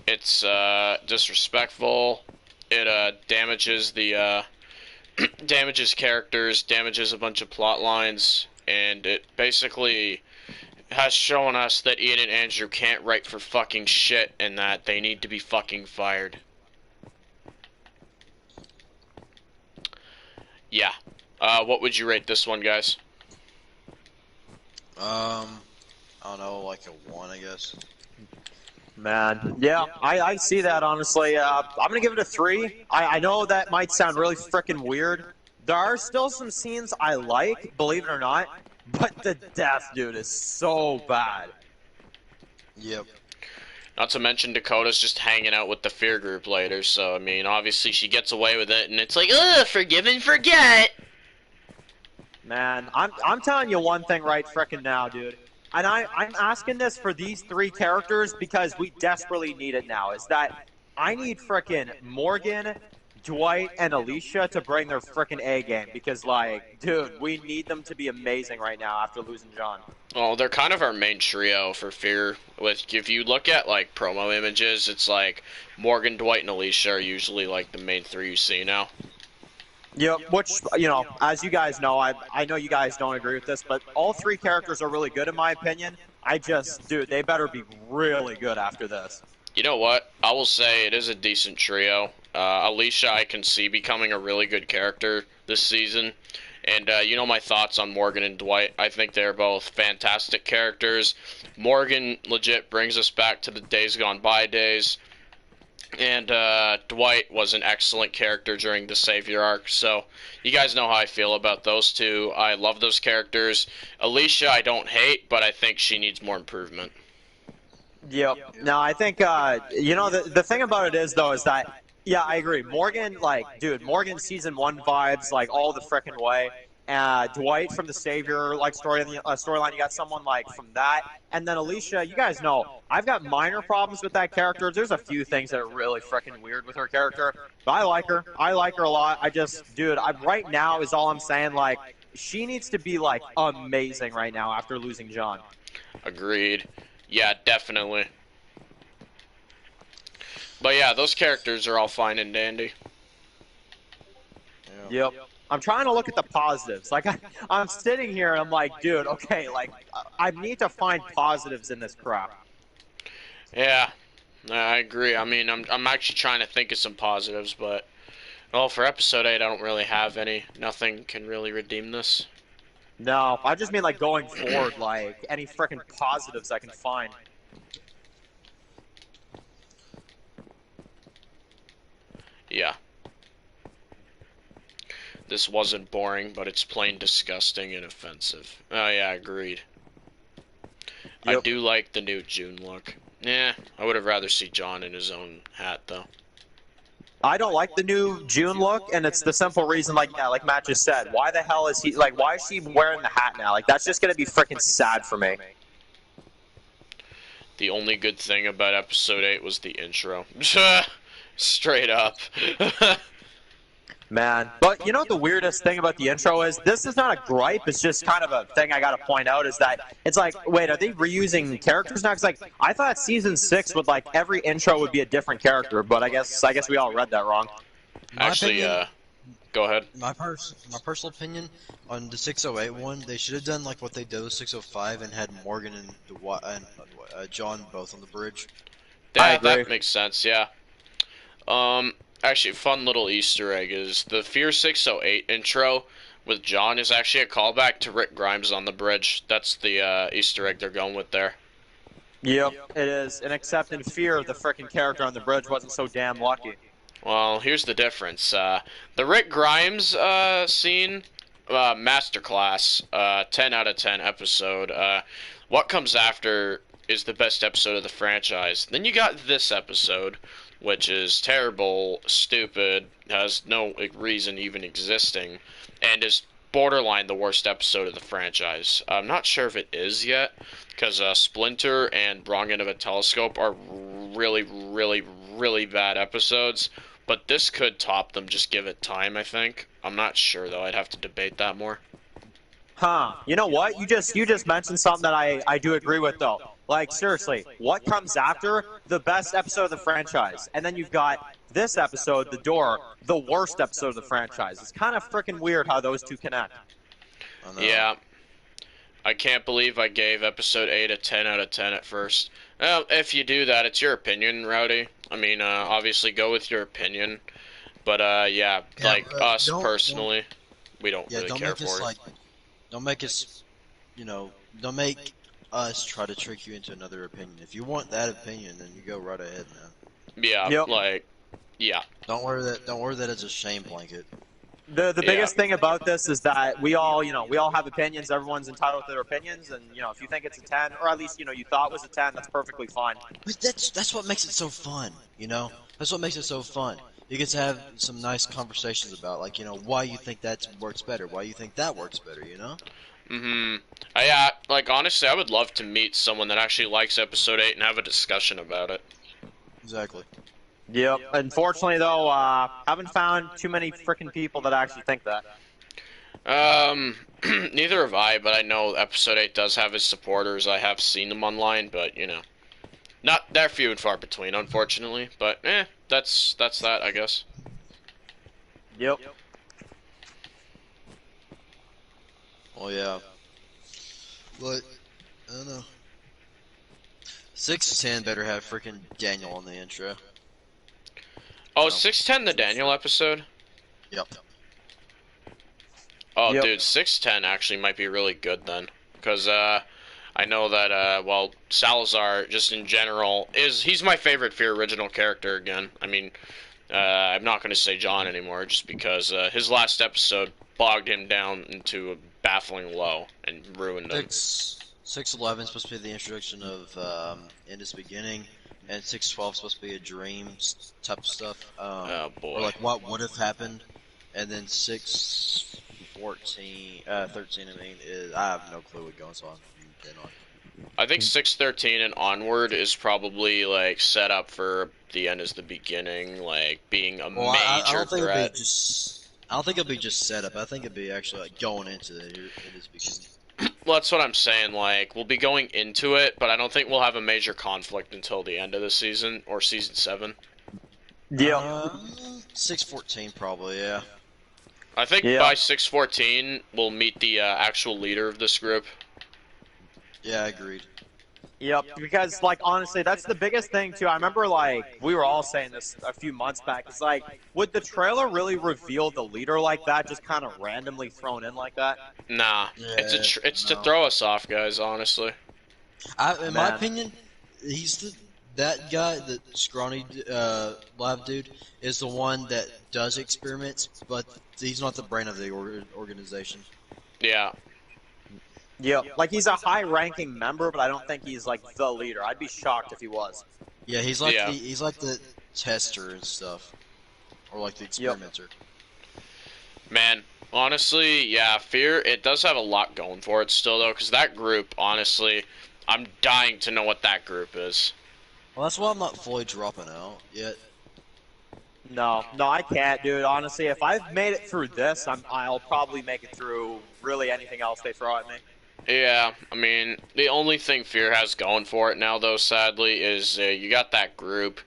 Speaker 1: It's disrespectful. It damages the damages characters, damages a bunch of plot lines, and it basically has shown us that Ian and Andrew can't write for fucking shit and that they need to be fucking fired. Yeah. What would you rate this one, guys?
Speaker 2: I don't know, like a 1, I guess.
Speaker 3: Man, yeah, I see that honestly. I'm gonna give it a 3. I know that might sound really freaking weird. There are still some scenes I like, believe it or not, but the death, dude, is so bad.
Speaker 2: Yep.
Speaker 1: Not to mention Dakota's just hanging out with the fear group later, so I mean, obviously she gets away with it, and it's like, ugh, forgive and forget.
Speaker 3: Man, I'm telling you one thing right frickin' now, dude. And I'm asking this for these 3 characters because we desperately need it now. Is that I need frickin' Morgan, Dwight, and Alicia to bring their frickin' A game because, like, dude, we need them to be amazing right now after losing John.
Speaker 1: Well, they're kind of our main trio for Fear. If you look at like promo images, it's like Morgan, Dwight, and Alicia are usually like the main 3 you see now.
Speaker 3: Yep, which, you know, as you guys know, I know you guys don't agree with this, but all 3 characters are really good in my opinion. Dude, they better be really good after this.
Speaker 1: You know what? I will say it is a decent trio. Alicia, I can see becoming a really good character this season. And you know my thoughts on Morgan and Dwight. I think they're both fantastic characters. Morgan legit brings us back to the Days Gone By days. And Dwight was an excellent character during the Savior arc. So you guys know how I feel about those 2. I love those characters. Alicia I don't hate, but I think she needs more improvement.
Speaker 3: Yep. No, I think, you know, the thing about it is, though, is that, yeah, I agree. Morgan, like, dude, Morgan season 1 vibes, like, all the frickin' way. Dwight from the Savior, like, storyline, you got someone, like, from that. And then Alicia, you guys know, I've got minor problems with that character. There's a few things that are really frickin' weird with her character. But I like her. I like her a lot. Dude, right now is all I'm saying, like, she needs to be, like, amazing right now after losing John.
Speaker 1: Agreed. Yeah, definitely. But yeah, those characters are all fine and dandy.
Speaker 3: Yep. I'm trying to look at the positives. Like, I'm sitting here and I'm like, dude, okay, like, I need to find positives in this crap.
Speaker 1: Yeah, I agree. I mean, I'm actually trying to think of some positives, but well, for episode 8, I don't really have any. Nothing can really redeem this.
Speaker 3: No, I just mean like going forward, like any freaking positives I can find.
Speaker 1: Yeah. This wasn't boring, but it's plain disgusting and offensive. Oh yeah, agreed.
Speaker 3: Yep.
Speaker 1: I do like the new June look. Yeah, I would have rather see John in his own hat though.
Speaker 3: I don't like the new June look, and it's the simple reason, like Matt just said. Why the hell is he like? Why is she wearing the hat now? Like that's just gonna be freaking sad for me.
Speaker 1: The only good thing about episode 8 was the intro. Straight up.
Speaker 3: Man, but you know the weirdest thing about the intro is this is not a gripe. It's just kind of a thing I gotta point out is that it's like, wait, are they reusing characters now? Because like I thought season 6 would like every intro would be a different character, but I guess we all read that wrong.
Speaker 1: Actually, go ahead.
Speaker 2: My personal opinion on the 608 one, they should have done like what they did with 605 and had Morgan and John both on the bridge.
Speaker 1: Yeah, that makes sense. Yeah. Actually, fun little Easter egg is the Fear 608 intro with John is actually a callback to Rick Grimes on the bridge. That's the Easter egg they're going with there.
Speaker 3: Yep, it is. And except in Fear, the freaking character on the bridge wasn't so damn lucky.
Speaker 1: Well, here's the difference. The Rick Grimes scene, masterclass, 10 out of 10 episode. What comes after is the best episode of the franchise. Then you got this episode, which is terrible, stupid, has no reason even existing, and is borderline the worst episode of the franchise. I'm not sure if it is yet, because Splinter and Wrong End of a Telescope are really, really, really bad episodes, but this could top them, just give it time, I think. I'm not sure, though. I'd have to debate that more.
Speaker 3: Huh. You know what? You just mentioned something that I do agree with, though. Like, seriously, what comes after the best episode of the franchise? And then you've got this episode, The Door, the worst episode of the franchise. It's kind of freaking weird how those two connect.
Speaker 1: Yeah. I can't believe I gave episode 8 a 10 out of 10 at first. Well, if you do that, it's your opinion, Rowdy. I mean, obviously go with your opinion. But, yeah, like, us personally, we don't really care for it.
Speaker 2: Don't make us, don't make us try to trick you into another opinion. If you want that opinion, then you go right ahead, man.
Speaker 1: Yeah,
Speaker 3: Yep.
Speaker 1: Yeah.
Speaker 2: Don't wear that as a shame blanket.
Speaker 3: The biggest thing about this is that we all have opinions. Everyone's entitled to their opinions, and if you think it's a 10, or at least you thought it was a 10, that's perfectly fine.
Speaker 2: But that's what makes it so fun, That's what makes it so fun. You get to have some nice conversations about, like, why you think that works better, why you think that works better,
Speaker 1: Mm-hmm. Yeah, like, honestly, I would love to meet someone that actually likes episode 8 and have a discussion about it.
Speaker 2: Exactly.
Speaker 3: Yep. Unfortunately, though, haven't found too many freaking people that actually think that.
Speaker 1: Neither have I, but I know episode 8 does have its supporters. I have seen them online, but, not that few and far between, unfortunately. But, that's that, I guess.
Speaker 3: Yep.
Speaker 2: Well, yeah. But, I don't know. 6 to 10 better have freaking Daniel on the intro.
Speaker 1: Oh, 610 the Daniel episode?
Speaker 2: Yep.
Speaker 1: Oh,
Speaker 3: Yep.
Speaker 1: dude, 610 actually might be really good then. Because, I know that, well, Salazar, just in general, he's my favorite Fear original character again. I mean, I'm not going to say John anymore, just because his last episode bogged him down into a baffling low and ruined him.
Speaker 2: 611 is supposed to be the introduction of End is Beginning, and 612 is supposed to be a dream type stuff.
Speaker 1: Oh, boy.
Speaker 2: Or like what would have happened, and then 613, I mean, I have no clue what goes on.
Speaker 1: I think 613 and onward is probably, like, set up for the End is the Beginning, like, being a major threat.
Speaker 2: I don't think it'll be just set up. I think it'll be actually, like, going into the End is Beginning.
Speaker 1: Well, that's what I'm saying, like, we'll be going into it, but I don't think we'll have a major conflict until the end of the season, or season 7.
Speaker 3: Yeah.
Speaker 2: 614 probably, yeah.
Speaker 1: I think by 614, we'll meet the actual leader of this group.
Speaker 2: Yeah, I agreed.
Speaker 3: Yep, because, like, honestly, that's the biggest thing, too. I remember, like, we were all saying this a few months back. It's like, would the trailer really reveal the leader like that, just kind of randomly thrown in like that?
Speaker 1: Nah,
Speaker 2: Yeah,
Speaker 1: it's to throw us off, guys, honestly.
Speaker 2: In my opinion, that guy, the scrawny lab dude, is the one that does experiments, but he's not the brain of the organization.
Speaker 1: Yeah.
Speaker 3: Yep. Like he's a high-ranking member, but I don't think he's like the leader. I'd be shocked if he was.
Speaker 2: Yeah, he's like
Speaker 1: Yeah.
Speaker 2: he's like the tester and stuff, or like the experimenter.
Speaker 1: Man, honestly, yeah, Fear, it does have a lot going for it still, though, because that group, honestly, I'm dying to know what that group is.
Speaker 2: Well, that's why I'm not fully dropping out yet.
Speaker 3: No, I can't, dude. Honestly, if I've made it through this, I'll probably make it through really anything else they throw at me.
Speaker 1: Yeah, I mean, the only thing Fear has going for it now, though, sadly, is you got that group,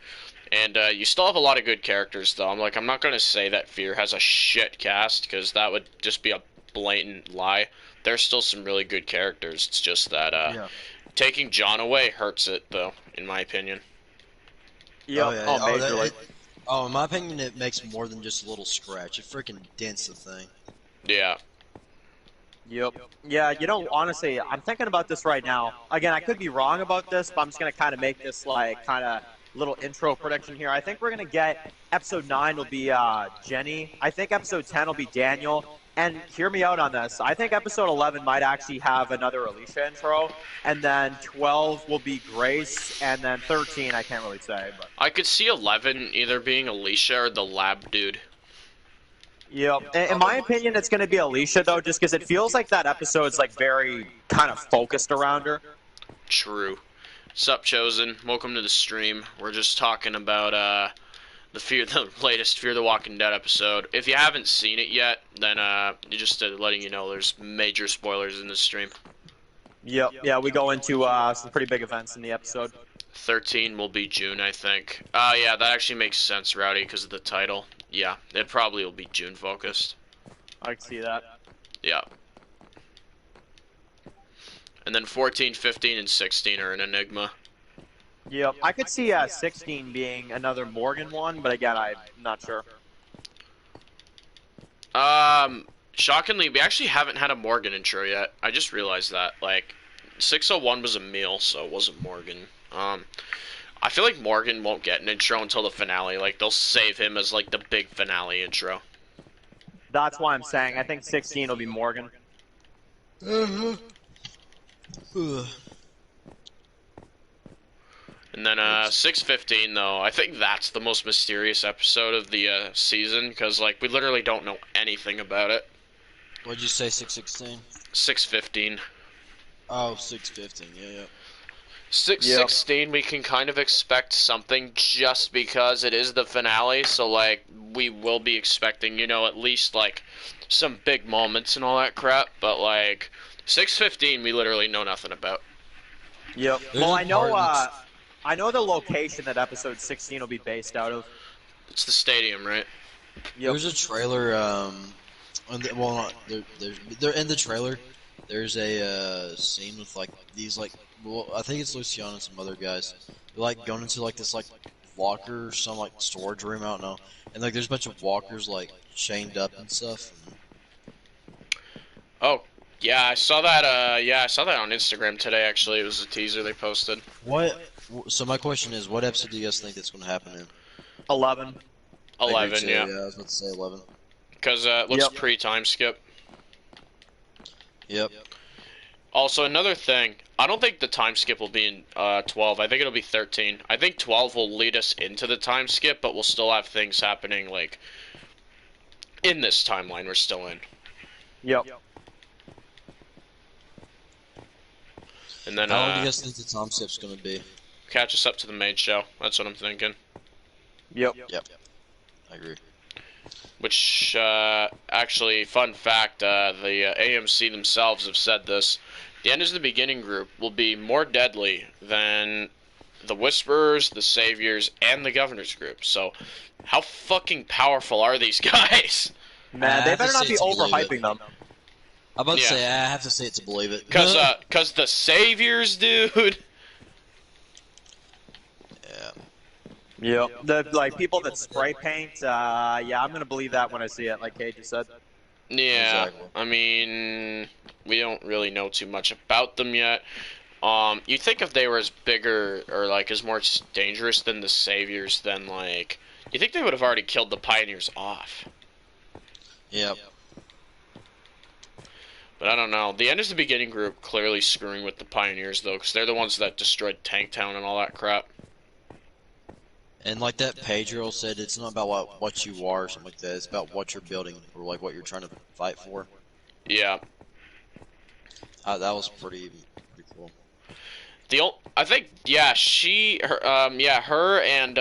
Speaker 1: and you still have a lot of good characters, though. I'm not going to say that Fear has a shit cast, because that would just be a blatant lie. There's still some really good characters. It's just that taking John away hurts it, though, in my opinion.
Speaker 3: Yep.
Speaker 2: Yeah.
Speaker 3: Majorly.
Speaker 2: In my opinion, it makes more than just a little scratch. It freaking dents the thing.
Speaker 1: Yeah.
Speaker 3: Yep. Yeah, you know, honestly, I'm thinking about this right now. Again, I could be wrong about this, but I'm just going to kind of make this, like, kind of little intro prediction here. I think we're going to get episode 9 will be Jenny. I think episode 10 will be Daniel. And hear me out on this. I think episode 11 might actually have another Alicia intro. And then 12 will be Grace. And then 13, I can't really say. But
Speaker 1: I could see 11 either being Alicia or the lab dude.
Speaker 3: yep. In my opinion, it's going to be Alicia, though, just because it feels like that episode's, like, very kind of focused around her.
Speaker 1: True. Sup, Chosen? Welcome to the stream. We're just talking about the latest Fear the Walking Dead episode. If you haven't seen it yet, then just letting you know there's major spoilers in this stream.
Speaker 3: Yep. Yeah, we go into some pretty big events in the episode.
Speaker 1: 13 will be June, I think. Yeah, that actually makes sense, Rowdy, because of the title. Yeah, it probably will be June focused.
Speaker 3: I can see that.
Speaker 1: Yeah. And then 14, 15, and 16 are an enigma.
Speaker 3: Yep. I could see 16 being another Morgan one, but again, I'm not sure.
Speaker 1: Shockingly, we actually haven't had a Morgan intro yet. I just realized that. Like, 601 was a meal, so it wasn't Morgan. I feel like Morgan won't get an intro until the finale. Like, they'll save him as, like, the big finale intro.
Speaker 3: That's why I'm saying I think 16 will be Morgan.
Speaker 1: And then 615, though, I think that's the most mysterious episode of the season, because, like, we literally don't know anything about it.
Speaker 2: What'd you say, 616?
Speaker 1: 615.
Speaker 2: Oh, 615, yeah.
Speaker 1: 616, we can kind of expect something just because it is the finale, so, like, we will be expecting, you know, at least, like, some big moments and all that crap, but, like, 615 we literally know nothing about.
Speaker 3: Yep. Well, I know the location that episode 16 will be based out of.
Speaker 1: It's the stadium, right?
Speaker 3: Yep.
Speaker 2: There's a trailer, they're in the trailer. There's a scene with like these like, well, I think it's Luciano and some other guys. They're like going into like this like locker or some like storage room, I don't know. And like there's a bunch of walkers like chained up and stuff.
Speaker 1: Oh, yeah, I saw that. Yeah, I saw that on Instagram today. Actually, it was a teaser they posted.
Speaker 2: What? So my question is, what episode do you guys think that's going to happen in?
Speaker 3: 11.
Speaker 1: 11, yeah.
Speaker 2: Yeah, I was about to say 11.
Speaker 1: Because let's pre-time skip.
Speaker 2: Yep.
Speaker 1: Also, another thing, I don't think the time skip will be in 12. I think it'll be 13. I think 12 will lead us into the time skip, but we'll still have things happening, like, in this timeline we're still in.
Speaker 3: Yep.
Speaker 1: And then,
Speaker 2: how long do you guys think the time skip's going to be?
Speaker 1: Catch us up to the main show. That's what I'm thinking.
Speaker 3: Yep.
Speaker 2: I agree.
Speaker 1: Which, actually, fun fact, the AMC themselves have said this. The End is the Beginning group will be more deadly than the Whisperers, the Saviors, and the Governor's group. So, how fucking powerful are these guys?
Speaker 3: Man, they better not be overhyping them.
Speaker 2: I'm about to say, I have to say it to believe it.
Speaker 1: Cause the Saviors, dude.
Speaker 3: Yep. The like people that spray paint. Yeah, I'm gonna believe that when I see it, like Kay just said.
Speaker 1: Yeah.
Speaker 2: Exactly.
Speaker 1: I mean, we don't really know too much about them yet. You'd think if they were as bigger or like as more dangerous than the Saviors, then like you think they would have already killed the Pioneers off.
Speaker 2: Yep.
Speaker 1: But I don't know. The End is the Beginning group clearly screwing with the Pioneers, though, because they're the ones that destroyed Tank Town and all that crap.
Speaker 2: And like that Pedro said, it's not about what you are or something like that. It's about what you're building or like what you're trying to fight for.
Speaker 1: Yeah.
Speaker 2: That was pretty cool.
Speaker 1: I think, yeah, her and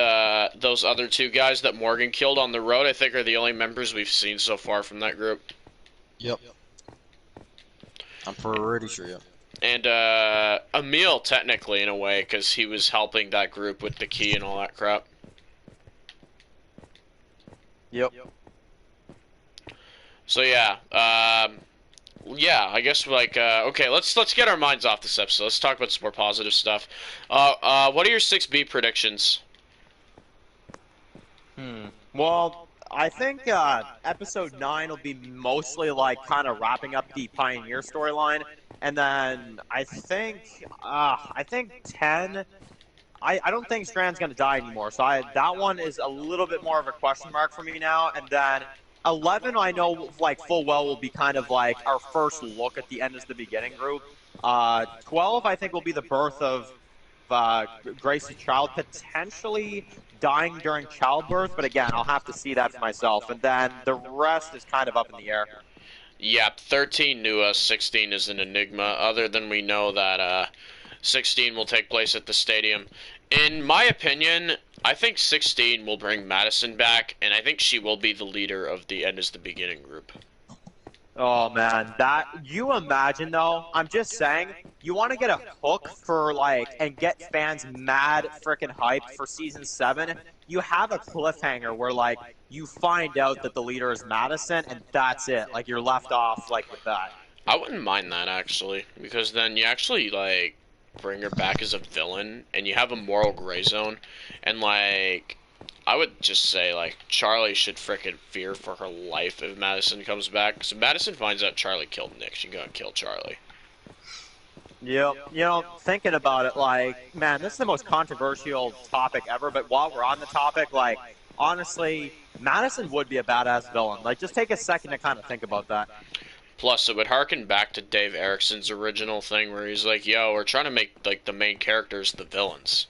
Speaker 1: those other two guys that Morgan killed on the road, I think are the only members we've seen so far from that group.
Speaker 2: Yep. I'm pretty sure, yeah.
Speaker 1: And Emil, technically, in a way, because he was helping that group with the key and all that crap.
Speaker 3: Yep.
Speaker 1: So yeah, yeah, I guess like okay, let's get our minds off this episode. Let's talk about some more positive stuff. What are your 6B predictions?
Speaker 3: Well, I think episode 9 will be mostly like kind of wrapping up the Pioneer storyline, and then I think 10. I don't think Strand's gonna die anymore, so that one is a little bit more of a question mark for me now. And then 11, I know like full well will be kind of like our first look at the End is the Beginning group. 12, I think will be the birth of Grace's child, potentially dying during childbirth, but again, I'll have to see that for myself. And then the rest is kind of up in the air.
Speaker 1: Yeah, 13 knew us, 16 is an enigma, other than we know that 16 will take place at the stadium. In my opinion, I think 16 will bring Madison back, and I think she will be the leader of the End is the Beginning group.
Speaker 3: Oh man, you imagine though, I'm just saying, you want to get a hook for like, and get fans mad freaking hyped for season 7, you have a cliffhanger where like, you find out that the leader is Madison, and that's it, like you're left off like with that.
Speaker 1: I wouldn't mind that actually, because then you actually like bring her back as a villain, and you have a moral gray zone, and like, I would just say, like, Charlie should frickin' fear for her life if Madison comes back. Because if Madison finds out Charlie killed Nick, she's gonna kill Charlie.
Speaker 3: Yep. You know, thinking about it, like, man, this is the most controversial topic ever, but while we're on the topic, like, honestly, Madison would be a badass villain. Like, just take a second to kind of think about that.
Speaker 1: Plus, it would harken back to Dave Erickson's original thing where he's like, yo, we're trying to make, like, the main characters the villains.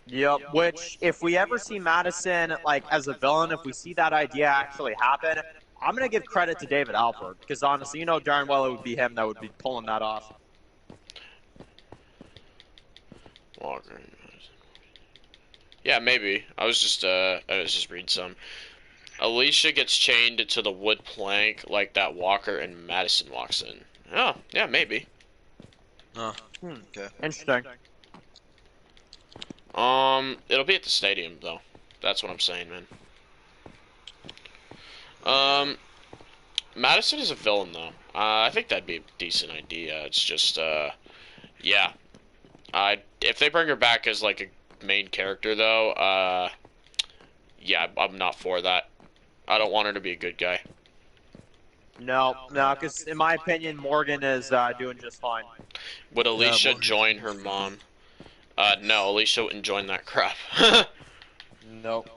Speaker 3: Yep, which, if we ever see Madison, like, as a villain, if we see that idea actually happen, I'm going to give credit to David Alpert, because honestly, you know darn well it would be him that would be pulling that off.
Speaker 1: Walker. Yeah, maybe. I was just reading some. Alicia gets chained to the wood plank like that Walker, and Madison walks in. Oh, yeah, maybe.
Speaker 2: Okay.
Speaker 3: Interesting.
Speaker 1: It'll be at the stadium, though. That's what I'm saying, man. Madison is a villain, though. I think that'd be a decent idea. It's just, yeah. If they bring her back as, like, a main character, though, yeah, I'm not for that. I don't want her to be a good guy.
Speaker 3: No, because in my opinion, Morgan is doing just fine.
Speaker 1: Would Alicia join her mom? No, Alicia wouldn't join that crap.
Speaker 3: Nope.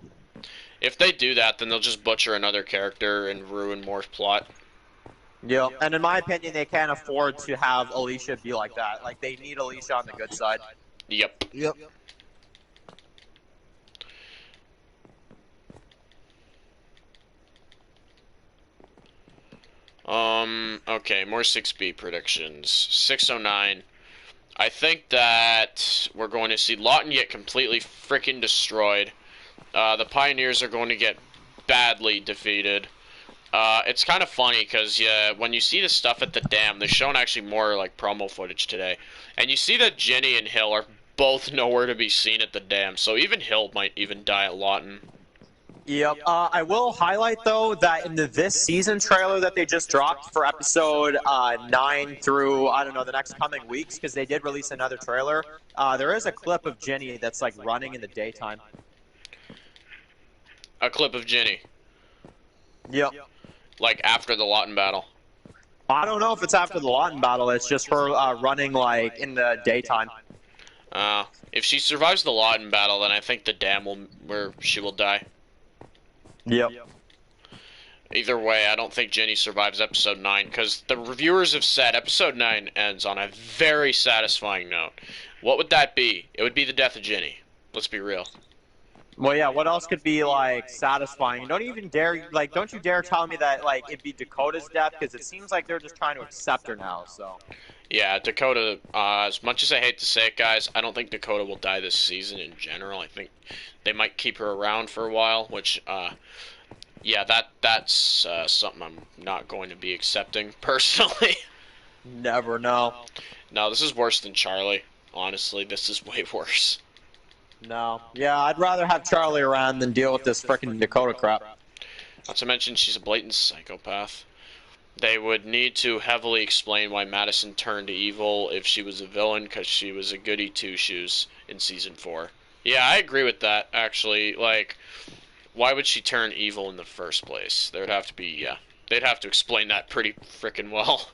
Speaker 1: If they do that, then they'll just butcher another character and ruin more plot.
Speaker 3: Yep, and in my opinion, they can't afford to have Alicia be like that. Like, they need Alicia on the good side.
Speaker 1: Yep.
Speaker 2: Yep.
Speaker 1: Okay, more 6B predictions. 609. I think that we're going to see Lawton get completely freaking destroyed. The Pioneers are going to get badly defeated. It's kind of funny because when you see the stuff at the dam, they've shown actually more like promo footage today, and you see that Jenny and Hill are both nowhere to be seen at the dam. So even Hill might even die at Lawton.
Speaker 3: Yep. I will highlight, though, that in the This Season trailer that they just dropped for episode 9 through, I don't know, the next coming weeks, because they did release another trailer, there is a clip of Ginny that's, like, running in the daytime.
Speaker 1: A clip of Ginny.
Speaker 3: Yep.
Speaker 1: Like, after the Lawton battle.
Speaker 3: I don't know if it's after the Lawton battle. It's just her running, like, in the daytime.
Speaker 1: If she survives the Lawton battle, then I think the dam where she will die.
Speaker 3: Yep.
Speaker 1: Either way, I don't think Ginny survives episode 9, because the reviewers have said episode 9 ends on a very satisfying note. What would that be? It would be the death of Ginny. Let's be real.
Speaker 3: Well, yeah. What else could be like satisfying? Don't even dare don't you dare tell me that like it'd be Dakota's death because it seems like they're just trying to accept her now. So.
Speaker 1: Yeah, Dakota. As much as I hate to say it, guys, I don't think Dakota will die this season in general. I think they might keep her around for a while, which yeah, that's something I'm not going to be accepting personally.
Speaker 3: Never know.
Speaker 1: No, this is worse than Charlie. Honestly, this is way worse.
Speaker 3: No. Yeah, I'd rather have Charlie around than deal with this frickin' Dakota crap.
Speaker 1: Not to mention, she's a blatant psychopath. They would need to heavily explain why Madison turned evil if she was a villain, because she was a goody two-shoes in Season 4. Yeah, I agree with that, actually. Like, why would she turn evil in the first place? There would have to be, yeah. They'd have to explain that pretty frickin' well.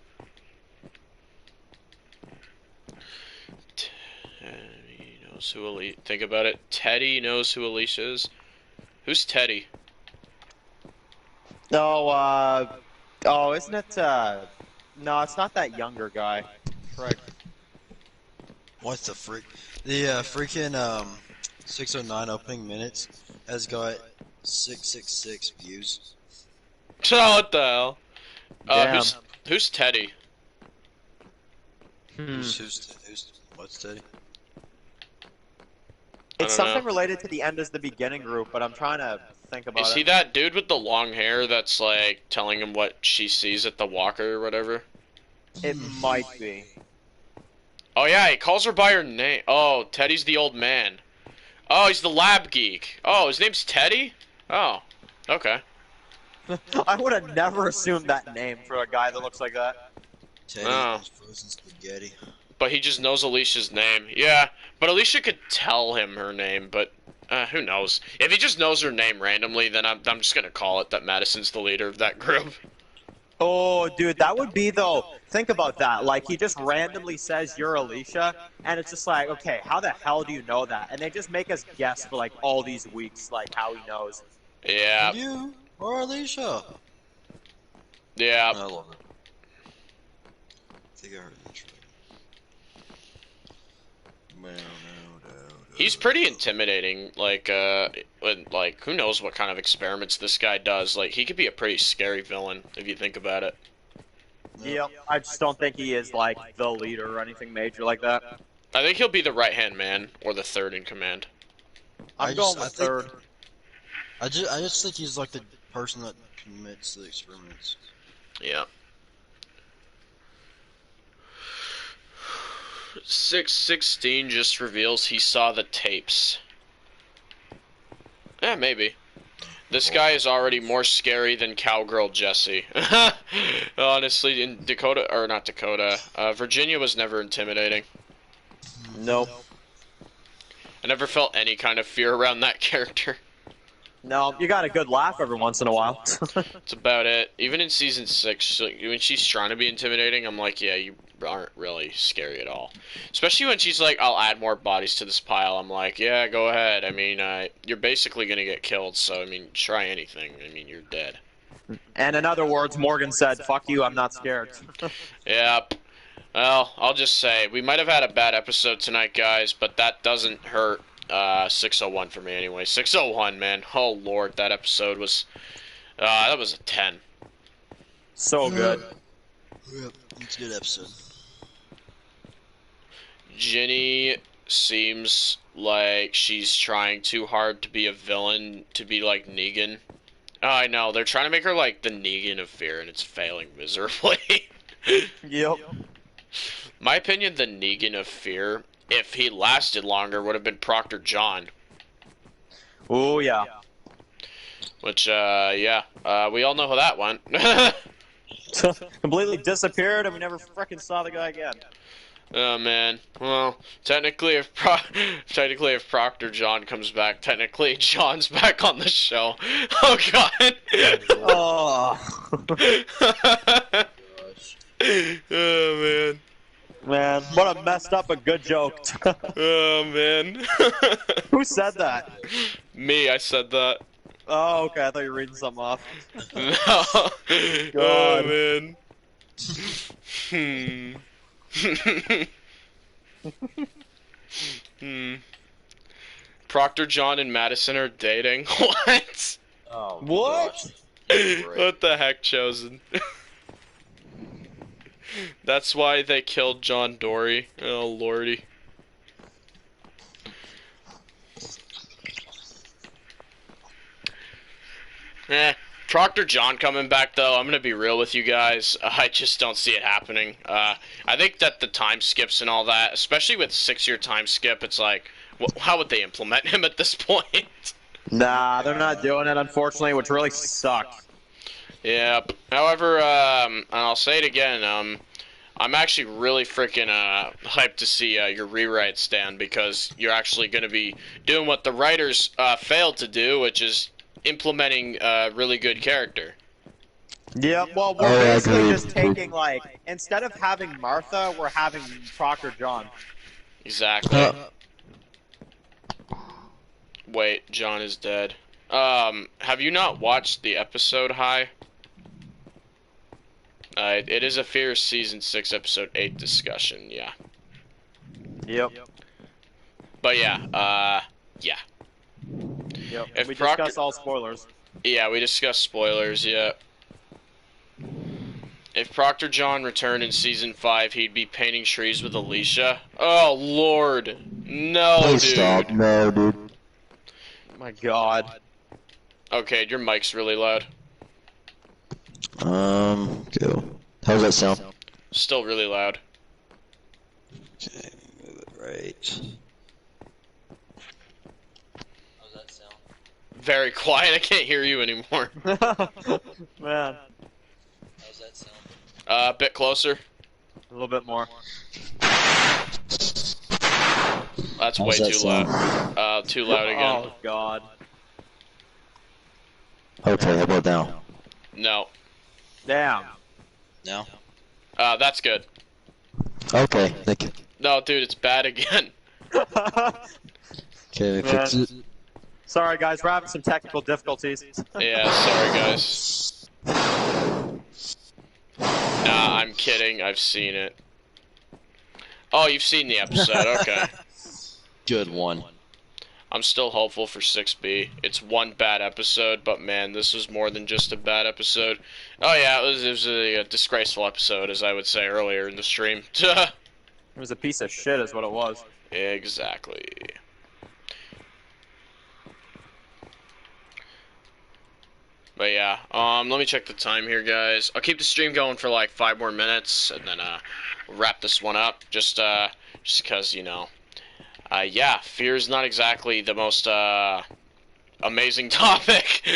Speaker 1: Teddy knows who Alicia... Think about it. Teddy knows who Alicia is. Who's Teddy?
Speaker 3: Oh, isn't it, no, it's not that younger guy. Right.
Speaker 2: What the freak? The freaking 609 opening minutes has got 666 views.
Speaker 1: Oh, what the hell?
Speaker 3: Damn.
Speaker 1: Who's Teddy?
Speaker 2: What's Teddy?
Speaker 3: It's
Speaker 1: I don't
Speaker 3: something
Speaker 1: know.
Speaker 3: related to the end as the beginning group, but I'm trying to think about
Speaker 1: Is
Speaker 3: it.
Speaker 1: he that dude with the long hair that's like telling him what she sees at the walker or whatever?
Speaker 3: It might be.
Speaker 1: Oh yeah, he calls her by her name. Oh, Teddy's the old man. Oh, he's the lab geek. Oh, his name's Teddy? Oh, okay.
Speaker 3: I would have never assumed that name for a guy that looks like that.
Speaker 2: Teddy
Speaker 1: Oh.
Speaker 2: is frozen spaghetti.
Speaker 1: But he just knows Alicia's name. Yeah, but Alicia could tell him her name, but who knows? If he just knows her name randomly, then I'm just gonna call it that Madison's the leader of that group.
Speaker 3: Oh, dude, that would be, though, think about that. Like, he just randomly says, you're Alicia, and it's just like, okay, how the hell do you know that? And they just make us guess for, like, all these weeks, like, how he knows.
Speaker 1: Yeah,
Speaker 2: You or Alicia?
Speaker 1: yeah.
Speaker 2: I love it. I think I heard that.
Speaker 1: He's pretty intimidating. Like, who knows what kind of experiments this guy does? Like, he could be a pretty scary villain if you think about it.
Speaker 3: Yep, I just don't think he is, like, the leader or anything major like that.
Speaker 1: I think he'll be the right-hand man or the third in command.
Speaker 3: I'm going with third.
Speaker 2: I just think he's like the person that commits the experiments.
Speaker 1: Yeah. 616 just reveals he saw the tapes. Yeah, maybe. This guy is already more scary than Cowgirl Jesse. Honestly, in Dakota, or not Dakota, Virginia was never intimidating.
Speaker 3: Nope.
Speaker 1: I never felt any kind of fear around that character.
Speaker 3: No, you got a good laugh every once in a while.
Speaker 1: That's about it. Even in season 6, when she's trying to be intimidating, I'm like, yeah, you aren't really scary at all. Especially when she's like, I'll add more bodies to this pile. I'm like, yeah, go ahead. I mean, you're basically going to get killed, so, I mean, try anything. I mean, you're dead.
Speaker 3: And in other words, Morgan said, fuck you, I'm not scared.
Speaker 1: Yep. Well, I'll just say, we might have had a bad episode tonight, guys, but that doesn't hurt 601 for me anyway. 601, man. Oh, Lord, that episode was... that was a 10.
Speaker 3: So good.
Speaker 2: Yep, it's a good episode.
Speaker 1: Ginny seems like she's trying too hard to be a villain, to be like Negan. Oh, I know, they're trying to make her like the Negan of Fear, and it's failing miserably.
Speaker 3: Yep.
Speaker 1: My opinion, the Negan of Fear, if he lasted longer, would have been Proctor John.
Speaker 3: Oh, yeah.
Speaker 1: Which, yeah, we all know how that went.
Speaker 3: Completely disappeared, and we never frickin' saw the guy again.
Speaker 1: Oh man. Well, technically, if Proctor John comes back, technically John's back on the show. Oh God.
Speaker 3: Oh.
Speaker 1: Oh man.
Speaker 3: Man, what a messed up but good joke.
Speaker 1: Oh man.
Speaker 3: Who said that?
Speaker 1: Me, I said that.
Speaker 3: Oh, okay. I thought you were reading something off.
Speaker 1: No.
Speaker 3: God.
Speaker 1: Oh man. Hmm. Proctor John and Madison are dating. What?
Speaker 2: Oh
Speaker 3: What?
Speaker 2: gosh. Yeah, great.
Speaker 1: What the heck, Chosen? That's why they killed John Dory. Oh lordy. Proctor John coming back though, I'm gonna be real with you guys. I just don't see it happening. I think that the time skips and all that, especially with 6-year time skip, it's like, how would they implement him at this point?
Speaker 3: Nah, they're not doing it, unfortunately, which really sucks.
Speaker 1: Yep. However, and I'll say it again, I'm actually really freaking hyped to see your rewrite, Stan, because you're actually going to be doing what the writers failed to do, which is implementing a really good character.
Speaker 3: Yeah, well, we're basically just taking, like, instead of having Martha, we're having Proctor John.
Speaker 1: Exactly. Wait, John is dead. Have you not watched the episode, High? It is a Fear Season 6, Episode 8 discussion, yeah.
Speaker 3: Yep.
Speaker 1: But yeah, yeah.
Speaker 3: Yep.
Speaker 1: If
Speaker 3: We
Speaker 1: Proctor-
Speaker 3: discussed all spoilers.
Speaker 1: Yeah, we discussed spoilers, yeah. If Proctor John returned in Season 5, he'd be painting trees with Alicia. Oh, Lord. No,
Speaker 4: Please
Speaker 1: dude.
Speaker 4: stop. No, dude.
Speaker 3: My God.
Speaker 1: Okay, your mic's really loud.
Speaker 4: Go. How does that sound?
Speaker 1: Still really loud.
Speaker 4: Okay, move it right.
Speaker 2: How's that sound?
Speaker 1: Very quiet, I can't hear you anymore.
Speaker 3: Man.
Speaker 2: How's that sound?
Speaker 1: A bit closer.
Speaker 3: A little bit more.
Speaker 1: That's
Speaker 4: How's
Speaker 1: way
Speaker 4: that
Speaker 1: too loud. Too loud again.
Speaker 3: Oh, God.
Speaker 4: Okay, how about now?
Speaker 1: No.
Speaker 3: Damn.
Speaker 2: No?
Speaker 1: That's good.
Speaker 4: Okay, thank you.
Speaker 1: No, dude, it's bad again.
Speaker 4: Okay, fix it.
Speaker 3: Sorry, guys, we're having some technical difficulties.
Speaker 1: Yeah, sorry, guys. Nah, I'm kidding. I've seen it. Oh, you've seen the episode. Okay.
Speaker 2: Good one.
Speaker 1: I'm still hopeful for 6B. It's one bad episode, but man, this was more than just a bad episode. Oh yeah, it was a disgraceful episode, as I would say earlier in the stream.
Speaker 3: It was a piece of shit is what it was.
Speaker 1: Exactly. But yeah, let me check the time here, guys. I'll keep the stream going for like 5 more minutes, and then wrap this one up. Just because, you know, yeah, fear is not exactly the most amazing topic.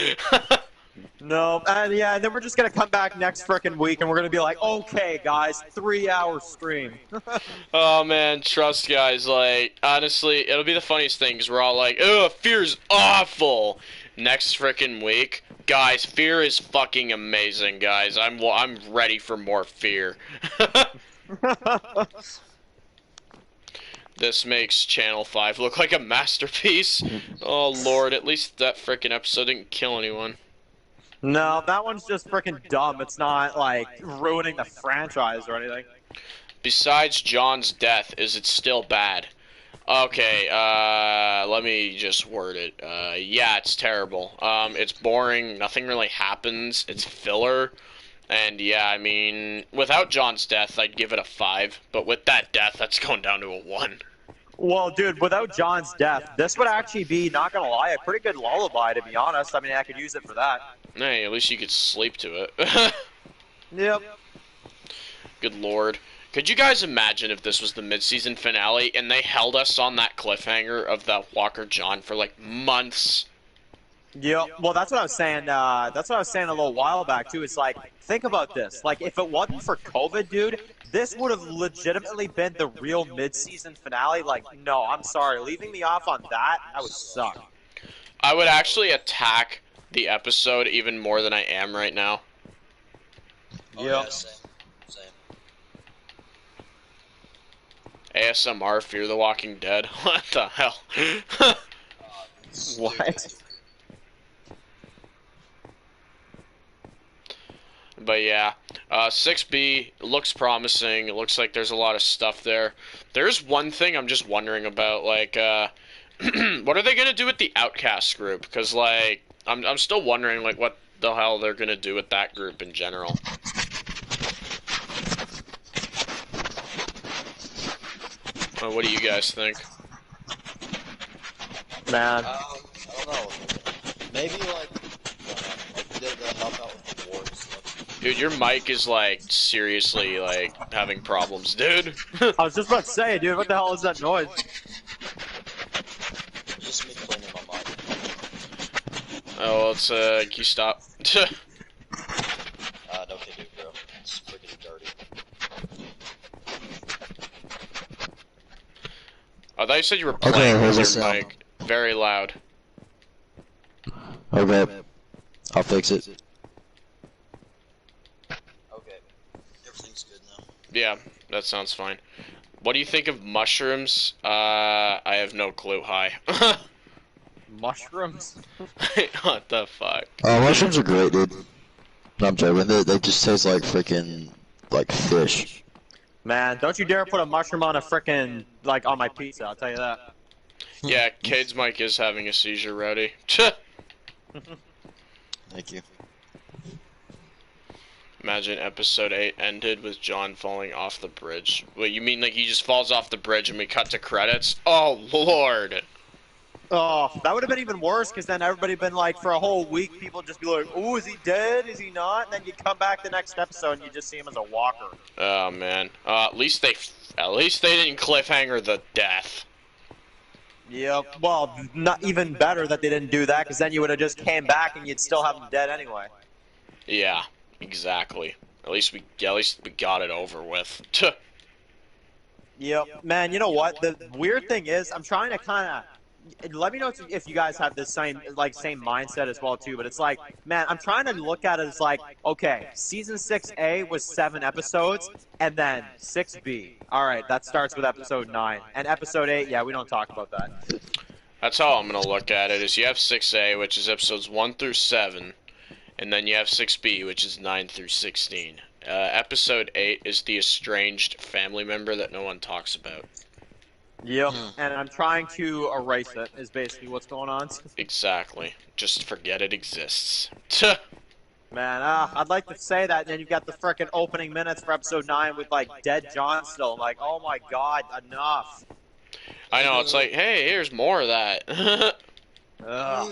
Speaker 3: No, and yeah, and then we're just gonna come back next frickin' week, and we're gonna be like, okay, guys, 3-hour stream.
Speaker 1: Oh man, trust guys, like, honestly, it'll be the funniest thing, because we're all like, ugh, fear's awful. Next frickin' week, guys, fear is fucking amazing, guys. I'm ready for more fear. This makes Channel 5 look like a masterpiece. Oh lord, at least that frickin' episode didn't kill anyone.
Speaker 3: No, that one's just frickin' dumb. It's not, like, ruining the franchise or anything.
Speaker 1: Besides John's death, is it still bad? Okay, let me just word it. Yeah, it's terrible. It's boring, nothing really happens, it's filler, and yeah, I mean, without John's death, I'd give it a 5, but with that death, that's going down to a 1.
Speaker 3: Well, dude, without John's death, this would actually be, not gonna lie, a pretty good lullaby, to be honest. I mean, I could use it for that.
Speaker 1: Hey, at least you could sleep to it.
Speaker 3: Yep.
Speaker 1: Good lord. Could you guys imagine if this was the mid-season finale and they held us on that cliffhanger of that Walker John for like months?
Speaker 3: Yep. Well, that's what I was saying. That's what I was saying a little while back too. It's like, think about this. Like, if it wasn't for COVID, dude, this would have legitimately been the real mid-season finale. Like, no, I'm sorry, leaving me off on that would suck.
Speaker 1: I would actually attack the episode even more than I am right now.
Speaker 2: Oh,
Speaker 3: Yep.
Speaker 2: yeah, same. Same.
Speaker 1: ASMR Fear the Walking Dead. What the hell?
Speaker 3: What?
Speaker 1: But yeah, 6B looks promising. It looks like there's a lot of stuff there. There's one thing I'm just wondering about, like, what are they gonna do with the Outcast group? Because, like, I'm still wondering, like, what the hell they're gonna do with that group in general. What do you guys think?
Speaker 3: Man.
Speaker 2: I don't know. Maybe like they'll help out with the war and stuff.
Speaker 1: Dude, your mic is, like, seriously, like, having problems, dude.
Speaker 3: I was just about to say, dude, what the hell is that noise?
Speaker 2: Just me cleaning my mic.
Speaker 1: Oh, let's, can you stop?
Speaker 2: No kidding, bro. It's freaking dirty.
Speaker 1: I thought you said you were
Speaker 4: Okay,
Speaker 1: playing
Speaker 4: how's
Speaker 1: with
Speaker 4: it
Speaker 1: your
Speaker 4: sound?
Speaker 1: mic very loud.
Speaker 4: Okay. I'll fix it.
Speaker 2: Okay. Everything's good now.
Speaker 1: Yeah, that sounds fine. What do you think of mushrooms? I have no clue. Hi.
Speaker 3: Mushrooms?
Speaker 1: What the fuck?
Speaker 4: Mushrooms are great, dude. No, I'm joking. They just taste like freaking, like fish.
Speaker 3: Man, don't you dare put a mushroom on a frickin', like, on my pizza, I'll tell you that.
Speaker 1: Yeah, Cade's mic is having a seizure, Rowdy.
Speaker 4: Thank you.
Speaker 1: Imagine episode 8 ended with John falling off the bridge. Wait, you mean like he just falls off the bridge and we cut to credits? Oh, Lord.
Speaker 3: Oh, that would have been even worse, because then everybody been like, for a whole week, people just be like, oh, is he dead? Is he not? And then you come back the next episode and you just see him as a walker.
Speaker 1: Oh, man. At least they didn't cliffhanger the death.
Speaker 3: Yep. Well, not even better that they didn't do that, because then you would have just came back and you'd still have him dead anyway.
Speaker 1: Yeah, exactly. At least we got it over with.
Speaker 3: Yep. Man, you know what? The weird thing is, I'm trying to kind of... Let me know if you guys have the same mindset as well, too. But it's like, man, I'm trying to look at it as like, okay, Season 6A was 7 episodes, and then 6B. All right, that starts with Episode 9. And Episode 8, yeah, we don't talk about that.
Speaker 1: That's how I'm going to look at it, is you have 6A, which is episodes 1 through 7, and then you have 6B, which is 9 through 16. Episode 8 is the estranged family member that no one talks about.
Speaker 3: Yep. And I'm trying to erase it, is basically what's going on.
Speaker 1: Exactly. Just forget it exists.
Speaker 3: Man, I'd like to say that, and then you've got the frickin' opening minutes for Episode 9 with, like, dead John still. Like, oh my god, enough.
Speaker 1: I know, it's like, hey, here's more of that.
Speaker 3: Ugh.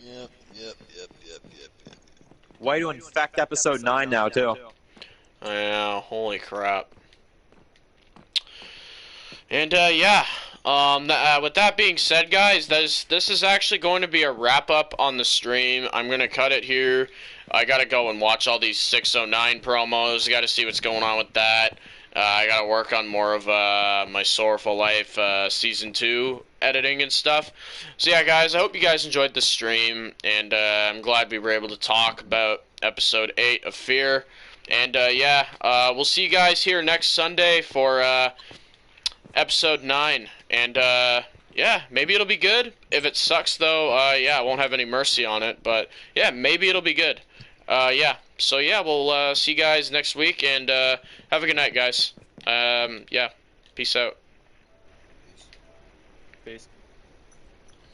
Speaker 2: Yep.
Speaker 3: Way to infect Episode 9 now, too.
Speaker 1: I know, holy crap. And, yeah, with that being said, guys, this is actually going to be a wrap-up on the stream. I'm going to cut it here. I got to go and watch all these 609 promos. I got to see what's going on with that. I got to work on more of my Sorrowful Life Season 2 editing and stuff. So, yeah, guys, I hope you guys enjoyed the stream, and I'm glad we were able to talk about Episode 8 of Fear. And, yeah, we'll see you guys here next Sunday for... Episode 9, and, yeah, maybe it'll be good. If it sucks, though, yeah, I won't have any mercy on it, but, yeah, maybe it'll be good. Yeah, so, yeah, we'll, see you guys next week, and, have a good night, guys. Yeah, peace out.
Speaker 3: Peace.